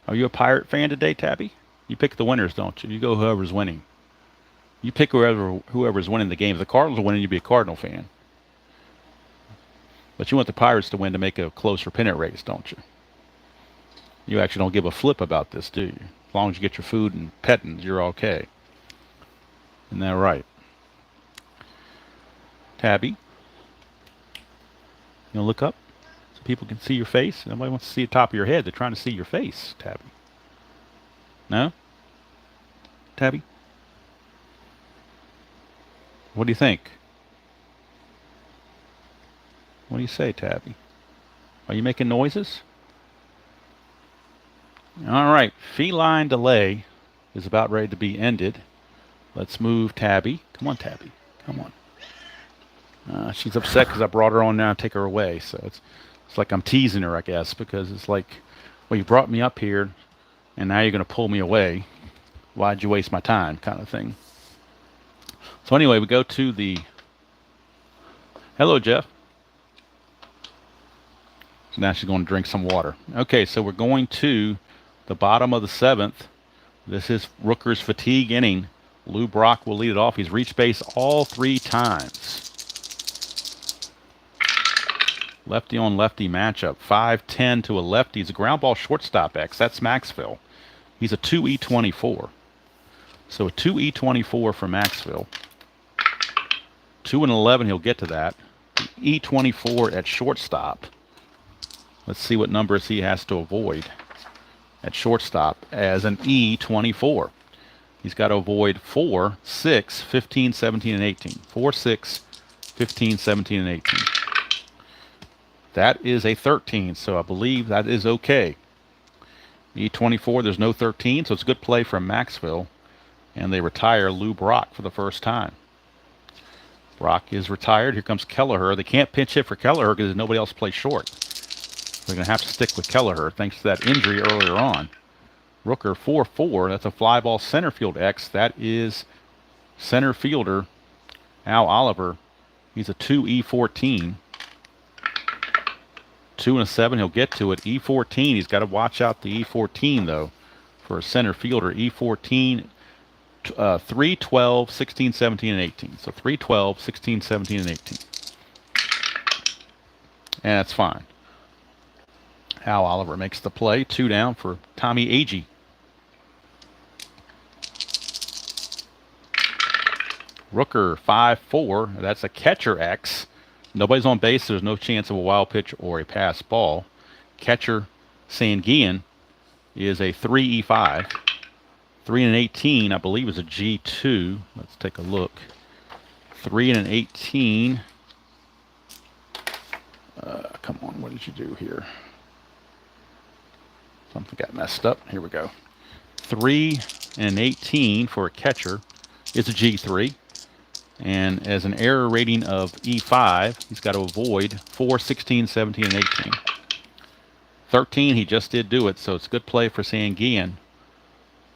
[SPEAKER 1] Are you a Pirate fan today, Tabby? You pick the winners, don't you? You go whoever's winning. You pick whoever's winning the game. If the Cardinals are winning, you'd be a Cardinal fan. But you want the Pirates to win to make a closer pennant race, don't you? You actually don't give a flip about this, do you? As long as you get your food and pettings, you're okay. Isn't that right? Tabby, you want to look up so people can see your face? Nobody wants to see the top of your head. They're trying to see your face, Tabby. No? Tabby? What do you think? What do you say, Tabby? Are you making noises? All right. Feline delay is about ready to be ended. Let's move Tabby. Come on, Tabby. Come on. She's upset because I brought her on now and take her away. So it's like I'm teasing her, I guess, because it's like, well, you brought me up here, and now you're going to pull me away. Why'd you waste my time, kind of thing. So anyway, we go to the... Hello, Jeff. So now she's going to drink some water. Okay, so we're going to the bottom of the 7th. This is Rooker's fatigue inning. Lou Brock will lead it off. He's reached base all 3 times. Lefty on lefty matchup. 5-10 to a lefty. He's a ground ball shortstop X. That's Maxfield. He's a 2E24. So a 2E24 for Maxfield. 2 and 11, he'll get to that. E24 at shortstop. Let's see what numbers he has to avoid at shortstop as an E24. He's got to avoid 4, 6, 15, 17, and 18. 4, 6, 15, 17, and 18. That is a 13, so I believe that is okay. E24, there's no 13, so it's a good play from Maxville. And they retire Lou Brock for the first time. Brock is retired. Here comes Kelleher. They can't pinch hit for Kelleher because nobody else plays short. They're going to have to stick with Kelleher thanks to that injury earlier on. Rooker 4-4. That's a fly ball center field X. That is center fielder Al Oliver. He's a 2E14. 2 and a 7. He'll get to it. E14. He's got to watch out the E14 though for a center fielder. E14. 3, 12, 16, 17, and 18. So 3, 12, 16, 17, and 18. And that's fine. Al Oliver makes the play. 2 down for Tommy Agee. Rooker 5-4. That's a catcher X. Nobody's on base. So there's no chance of a wild pitch or a pass ball. Catcher Sanguian is a 3E5. 3 and an 18, I believe, is a G2. Let's take a look. 3 and an 18. Come on, what did you do here? Something got messed up. Here we go. 3 and an 18 for a catcher is a G3. And as an error rating of E5, he's got to avoid 4, 16, 17, and 18. 13, he just did do it, so it's a good play for Sanguian.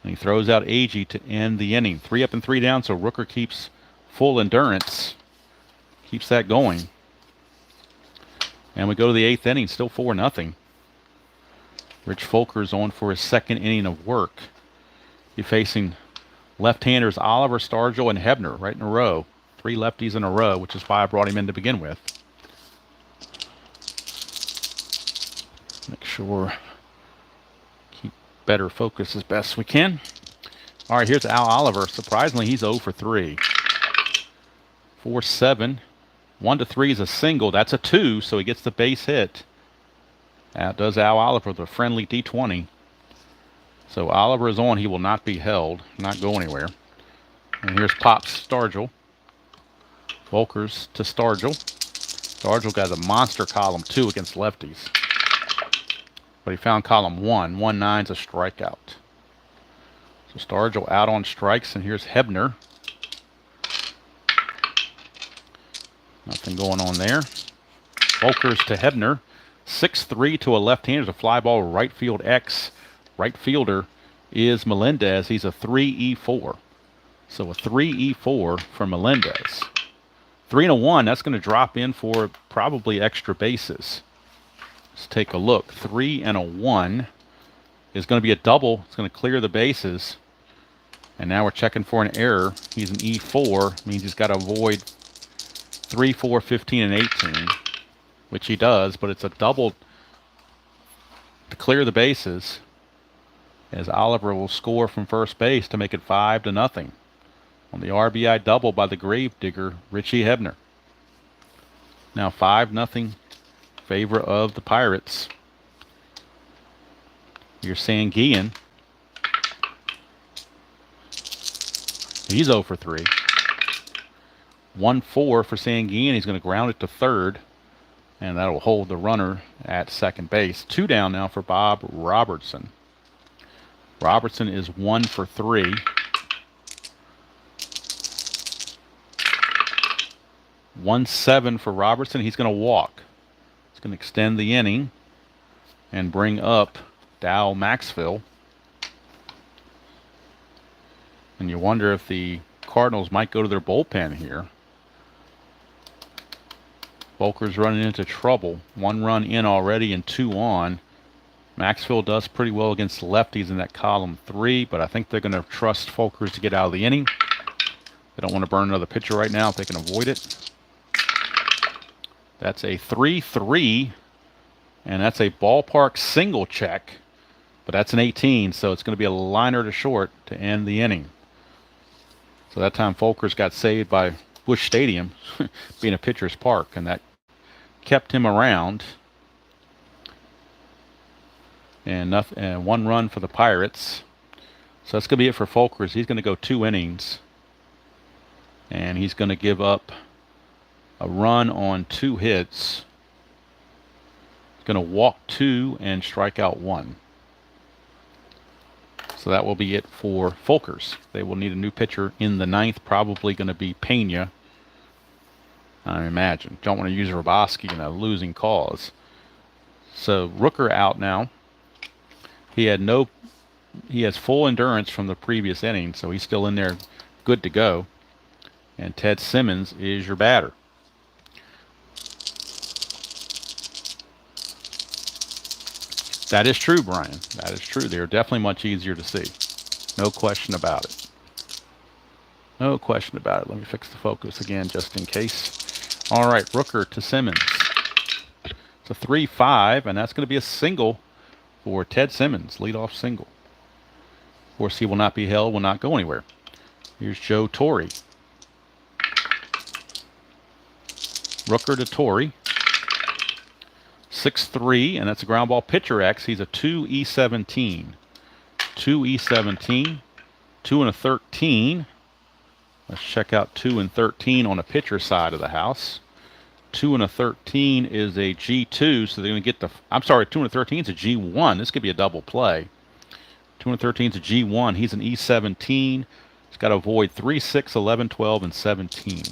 [SPEAKER 1] And he throws out Agee to end the inning. 3 up and 3 down, so Rooker keeps full endurance. Keeps that going. And we go to the 8th inning, still 4-0. Rich Folker's on for his 2nd inning of work. He's facing left-handers Oliver, Stargell, and Hebner right in a row. 3 lefties in a row, which is why I brought him in to begin with. Make sure better focus as best we can. All right, here's Al Oliver. Surprisingly, he's 0 for 3. 4-7. 1-3 is a single. That's a 2, so he gets the base hit. That does Al Oliver, the friendly D20. So Oliver is on. He will not be held. Not go anywhere. And here's Pops Stargell. Volkers to Stargell. Stargell got a monster column 2 against lefties. But he found column 1. 1-9's a strikeout. So Stargell out on strikes, and here's Hebner. Nothing going on there. Volkers to Hebner. 6-3 to a left-hander. It's a fly ball right field X. Right fielder is Melendez. He's a 3E4. So a 3E4 for Melendez. 3 and a 1. That's going to drop in for probably extra bases. Let's take a look. 3 and a 1 is going to be a double. It's going to clear the bases. And now we're checking for an error. He's an E4. Means he's got to avoid 3, 4, 15, and 18. Which he does. But it's a double to clear the bases. As Oliver will score from first base to make it 5-0. On the RBI double by the gravedigger, Richie Hebner. Now 5-0. Favor of the Pirates. Here's Sanguian. He's 0 for 3. 1-4 for Sanguian. He's going to ground it to third. And that'll hold the runner at second base. 2 down now for Bob Robertson. Robertson is 1 for 3. 1-7 for Robertson. He's going to walk. He's going to extend the inning and bring up Dow Maxville. And you wonder if the Cardinals might go to their bullpen here. Volker's running into trouble. 1 run in already and 2 on. Maxville does pretty well against lefties in that column 3, but I think they're going to trust Folkers to get out of the inning. They don't want to burn another pitcher right now if they can avoid it. That's a 3-3, and that's a ballpark single check, but that's an 18, so it's going to be a liner to short to end the inning. So that time Folkers got saved by Busch Stadium being a pitcher's park, and that kept him around. And 1 run for the Pirates. So that's going to be it for Folkers. He's going to go 2 innings. And he's going to give up a run on 2 hits. He's going to walk 2 and strike out 1. So that will be it for Folkers. They will need a new pitcher in the 9th. Probably going to be Pena, I imagine. Don't want to use Roboski in a losing cause. So Rooker out now. He has full endurance from the previous inning, so he's still in there good to go. And Ted Simmons is your batter. That is true, Brian. That is true. They're definitely much easier to see. No question about it. No question about it. Let me fix the focus again just in case. All right, Rooker to Simmons. It's a 3-5, and that's going to be a single for Ted Simmons, leadoff single. Of course, he will not be held, will not go anywhere. Here's Joe Torre. Rooker to Torre. 6-3, and that's a ground ball. Pitcher X, he's a 2E17. 2E17. 2 and a 13. Let's check out 2 and 13 on the pitcher side of the house. 2 and a 13 is a G2, so they're going to get the... I'm sorry, 2 and a 13 is a G1. This could be a double play. 2 and a 13 is a G1. He's an E17. He's got to avoid 3, 6, 11, 12, and 17.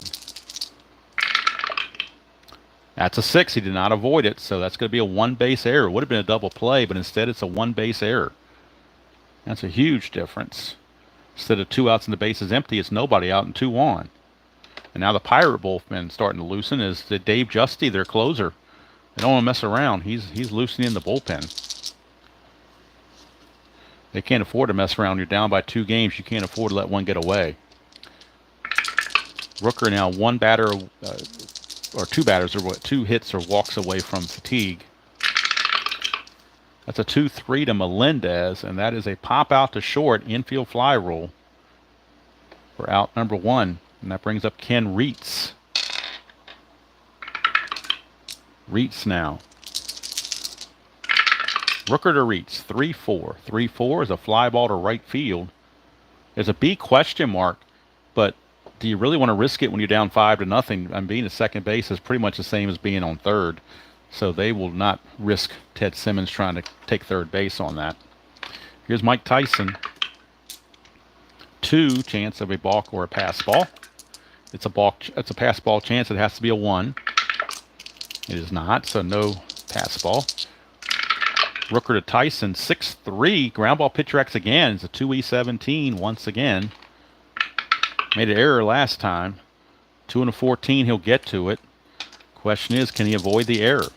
[SPEAKER 1] That's a 6. He did not avoid it, so that's going to be a 1-base error. It would have been a double play, but instead it's a 1-base error. That's a huge difference. Instead of 2 outs and the base is empty, it's nobody out and 2 on. And now the Pirate bullpen starting to loosen is the Dave Justy, their closer. They don't want to mess around. He's loosening the bullpen. They can't afford to mess around. You're down by 2 games. You can't afford to let one get away. Rooker now 1 batter, or 2 batters, or 2 hits or walks away from fatigue. That's a 2-3 to Melendez, and that is a pop out to short infield fly rule for out number 1. And that brings up Ken Reitz. Reitz now. Rooker to Reitz, 3-4. 3-4 is a fly ball to right field. There's a big question mark, but do you really want to risk it when you're down 5-0? And being at second base is pretty much the same as being on third. So they will not risk Ted Simmons trying to take third base on that. Here's Mike Tyson. 2, chance of a balk or a pass ball. It's a balk. It's a pass ball chance. It has to be a 1. It is not, so no pass ball. Rooker to Tyson, 6-3. Ground ball pitcher X again. It's a 2E17 once again. Made an error last time. 2 and a 14, he'll get to it. Question is, can he avoid the error?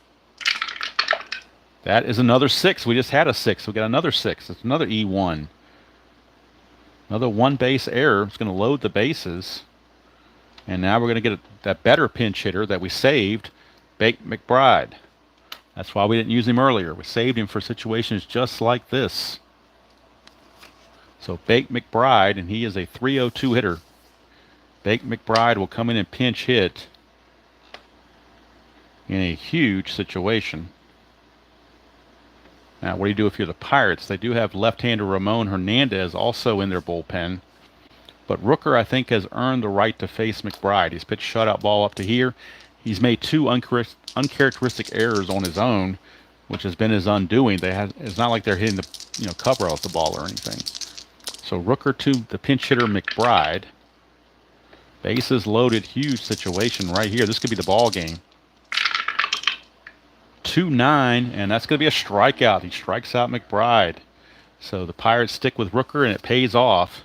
[SPEAKER 1] That is another 6. We just had a 6. We got another 6. It's another E1. Another 1-base error. It's going to load the bases. And now we're going to get that better pinch hitter that we saved, Bake McBride. That's why we didn't use him earlier. We saved him for situations just like this. So Bake McBride, and he is a 302 hitter. Bake McBride will come in and pinch hit in a huge situation. Now, what do you do if you're the Pirates? They do have left-hander Ramon Hernandez also in their bullpen. But Rooker, I think, has earned the right to face McBride. He's pitched shutout ball up to here. He's made 2 uncharacteristic errors on his own, which has been his undoing. It's not like they're hitting the cover off the ball or anything. So Rooker to the pinch hitter McBride. Bases loaded, huge situation right here. This could be the ball game. 2-9, and that's going to be a strikeout. He strikes out McBride. So the Pirates stick with Rooker, and it pays off.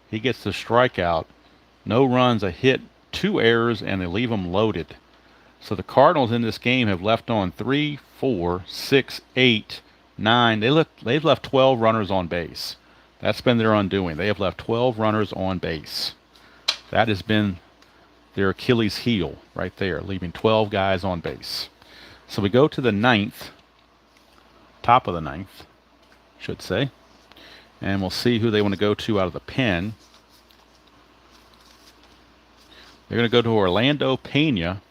[SPEAKER 1] He gets the strikeout. No runs, a hit, 2 errors, and they leave him loaded. So the Cardinals in this game have left on 3, 4, 6, 8, 9. They've left 12 runners on base. That's been their undoing. They have left 12 runners on base. That has been their Achilles heel right there, leaving 12 guys on base. So we go to the 9th, top of the 9th, should say. And we'll see who they want to go to out of the pen. They're going to go to Orlando Pena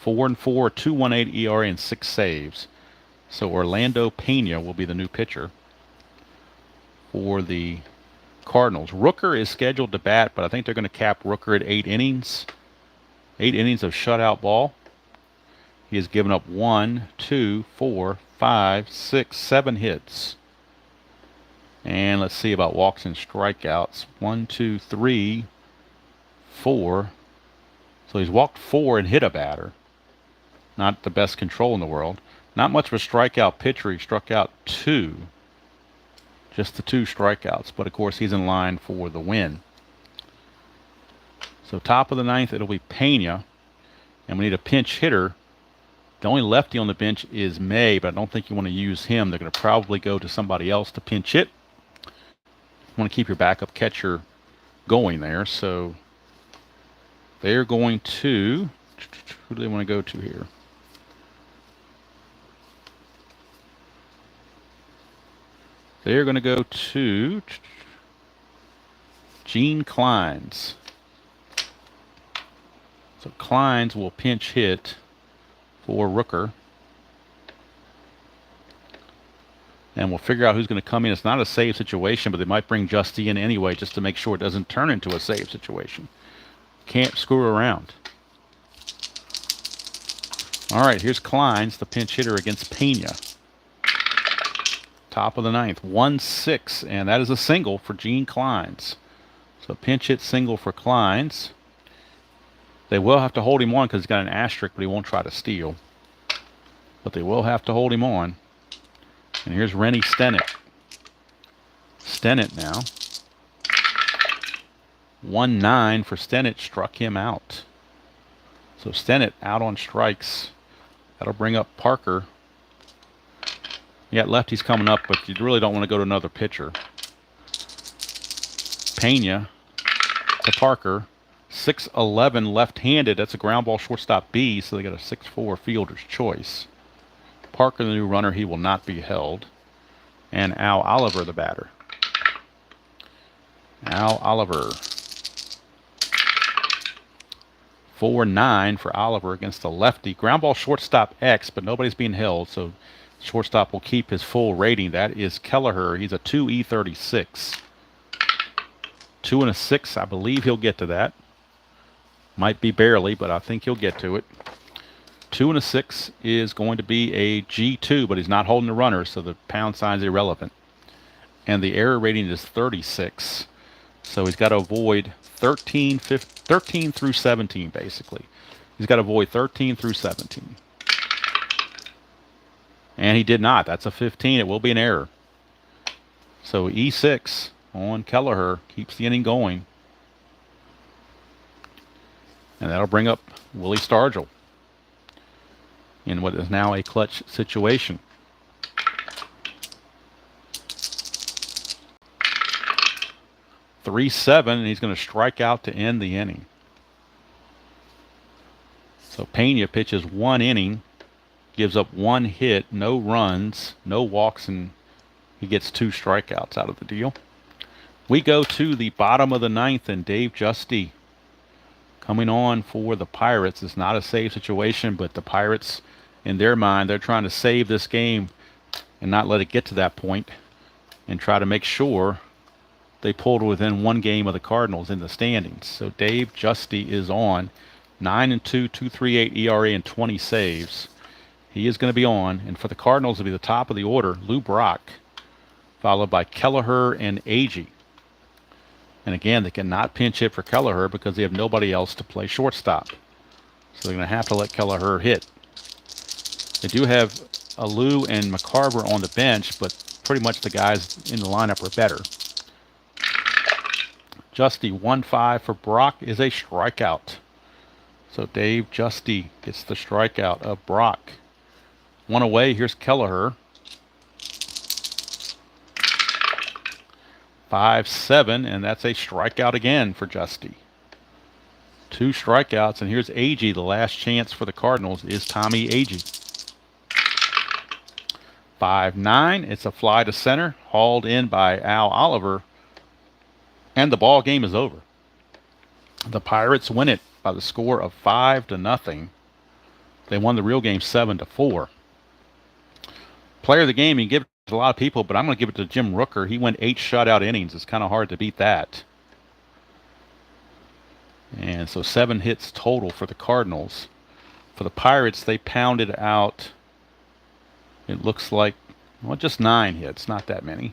[SPEAKER 1] 4-4, 2.18 ERA, and 6 saves. So Orlando Pena will be the new pitcher for the Cardinals. Rooker is scheduled to bat, but I think they're going to cap Rooker at 8 innings. 8 innings of shutout ball. He has given up 1, 2, 4, 5, 6, 7 hits. And let's see about walks and strikeouts. 1, 2, 3, 4. So he's walked 4 and hit a batter. Not the best control in the world. Not much of a strikeout pitcher. He struck out 2. Just the 2 strikeouts. But of course he's in line for the win. So top of the 9th, it'll be Pena. And we need a pinch hitter. The only lefty on the bench is May, but I don't think you want to use him. They're going to probably go to somebody else to pinch hit. You want to keep your backup catcher going there. So they're going to... Who do they want to go to here? They're going to go to Gene Kleins. So Kleins will pinch hit for Rooker. And we'll figure out who's going to come in. It's not a save situation, but they might bring Justy in anyway just to make sure it doesn't turn into a save situation. Can't screw around. All right, here's Kleins, the pinch hitter against Pena. Top of the 9th, 1-6, and that is a single for Gene Kleins. So pinch hit single for Kleins. They will have to hold him on because he's got an asterisk, but he won't try to steal. But they will have to hold him on. And here's Rennie Stennett. Stennett now. 1-9 for Stennett, struck him out. So Stennett out on strikes. That'll bring up Parker. You got lefties coming up, but you really don't want to go to another pitcher. Pena to Parker. 6'11", left-handed. That's a ground ball shortstop B, so they got a 6'4" fielder's choice. Parker, the new runner, he will not be held. And Al Oliver, the batter. Al Oliver. 4-9 for Oliver against the lefty. Ground ball shortstop X, but nobody's being held, so shortstop will keep his full rating. That is Kelleher. He's a 2E36. 2 and a 6. I believe he'll get to that. Might be barely, but I think he'll get to it. 2 and a 6 is going to be a G2, but he's not holding the runner, so the pound sign is irrelevant. And the error rating is 36. So he's got to avoid 13 through 17, basically. He's got to avoid 13 through 17. And he did not. That's a 15. It will be an error. So E6 on Kelleher keeps the inning going. And that'll bring up Willie Stargell in what is now a clutch situation. .37, and he's going to strike out to end the inning. So Pena pitches 1 inning, gives up 1 hit, no runs, no walks, and he gets 2 strikeouts out of the deal. We go to the bottom of the 9th, and Dave Justy coming on for the Pirates. It's not a save situation, but the Pirates, in their mind, they're trying to save this game and not let it get to that point and try to make sure they pulled within 1 game of the Cardinals in the standings. So Dave Justy is on. 9-2, 2.38 ERA, and 20 saves. He is going to be on. And for the Cardinals, it'll be the top of the order, Lou Brock, followed by Kelleher and Agee. And again, they cannot pinch hit for Kelleher because they have nobody else to play shortstop. So they're going to have to let Kelleher hit. They do have Alou and McCarver on the bench, but pretty much the guys in the lineup are better. Justy 1-5 for Brock is a strikeout. So Dave Justy gets the strikeout of Brock. 1 away, here's Kelleher. 5-7, and that's a strikeout again for Justy. 2 strikeouts, and here's Agee. The last chance for the Cardinals is Tommy Agee. 5-9, it's a fly to center, hauled in by Al Oliver, and the ball game is over. The Pirates win it by the score of 5-0. They won the real game 7-4. Player of the game, you can give it to a lot of people, but I'm going to give it to Jim Rooker. He went 8 shutout innings. It's kind of hard to beat that. And so 7 hits total for the Cardinals. For the Pirates, they pounded out, it looks like, well, just 9 hits, not that many.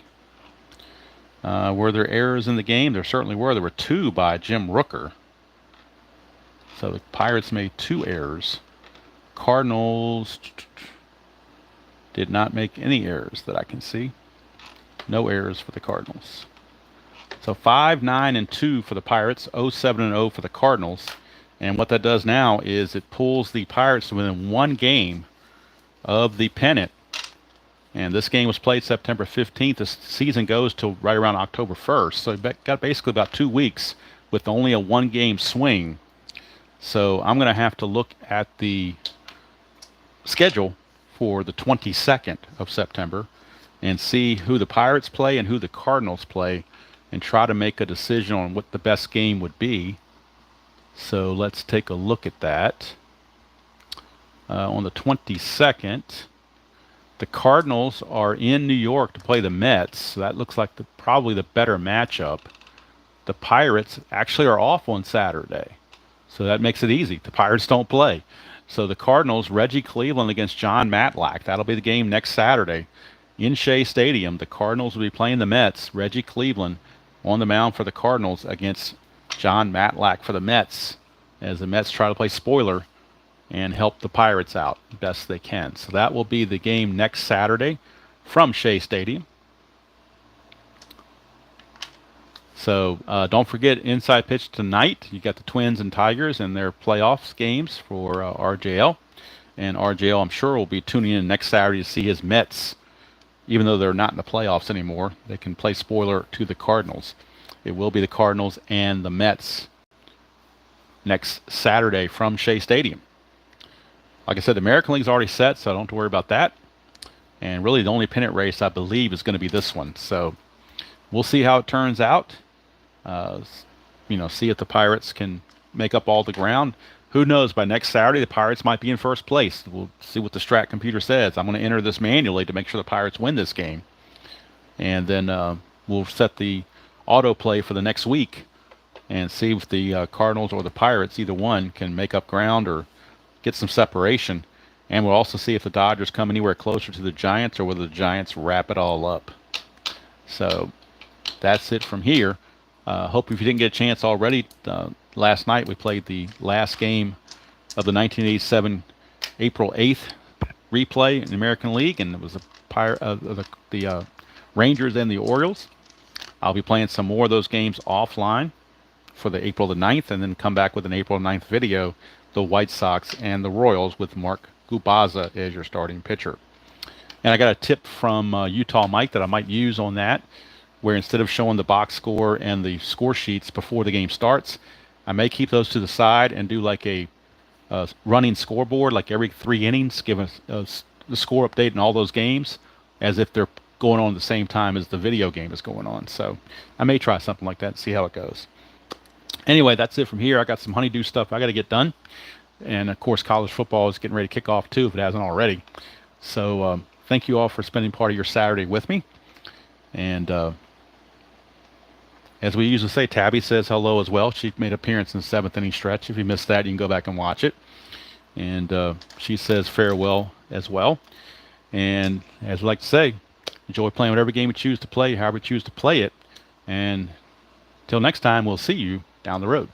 [SPEAKER 1] Were there errors in the game? There certainly were. There were 2 by Jim Rooker. So the Pirates made 2 errors. Cardinals did not make any errors that I can see. No errors for the Cardinals. So 5-9-2 for the Pirates, 0-7-0 for the Cardinals. And what that does now is it pulls the Pirates to within 1 game of the pennant. And this game was played September 15th. The season goes till right around October 1st. So it got basically about 2 weeks with only a 1-game swing. So I'm going to have to look at the schedule for the 22nd of September and see who the Pirates play and who the Cardinals play and try to make a decision on what the best game would be. So let's take a look at that. On the 22nd, the Cardinals are in New York to play the Mets. So that looks like probably the better matchup. The Pirates actually are off on Saturday. So that makes it easy. The Pirates don't play. So the Cardinals, Reggie Cleveland against John Matlack. That'll be the game next Saturday in Shea Stadium. The Cardinals will be playing the Mets. Reggie Cleveland on the mound for the Cardinals against John Matlack for the Mets, as the Mets try to play spoiler and help the Pirates out best they can. So that will be the game next Saturday from Shea Stadium. So don't forget Inside Pitch tonight. You got the Twins and Tigers and their playoffs games for RJL. And RJL, I'm sure, will be tuning in next Saturday to see his Mets. Even though they're not in the playoffs anymore, they can play spoiler to the Cardinals. It will be the Cardinals and the Mets next Saturday from Shea Stadium. Like I said, the American League's already set, so I don't have to worry about that. And really the only pennant race, I believe, is going to be this one. So we'll see how it turns out. See if the Pirates can make up all the ground. Who knows, by next Saturday, the Pirates might be in first place. We'll see what the Strat computer says. I'm going to enter this manually to make sure the Pirates win this game. And then we'll set the autoplay for the next week and see if the Cardinals or the Pirates, either one, can make up ground or get some separation. And we'll also see if the Dodgers come anywhere closer to the Giants or whether the Giants wrap it all up. So that's it from here. Hope if you didn't get a chance already, last night we played the last game of the 1987 April 8th replay in the American League, and it was the Rangers and the Orioles. I'll be playing some more of those games offline for the April the 9th, and then come back with an April 9th video, the White Sox and the Royals with Mark Gubaza as your starting pitcher. And I got a tip from Utah Mike that I might use on that, where instead of showing the box score and the score sheets before the game starts, I may keep those to the side and do like a running scoreboard, like every 3 innings, give us the score update in all those games as if they're going on at the same time as the video game is going on. So I may try something like that and see how it goes. Anyway, that's it from here. I got some honeydew stuff I got to get done. And, of course, college football is getting ready to kick off, too, if it hasn't already. So thank you all for spending part of your Saturday with me. And as we usually say, Tabby says hello as well. She made an appearance in the 7th inning stretch. If you missed that, you can go back and watch it. And she says farewell as well. And as we like to say, enjoy playing whatever game you choose to play, however you choose to play it. And until next time, we'll see you down the road.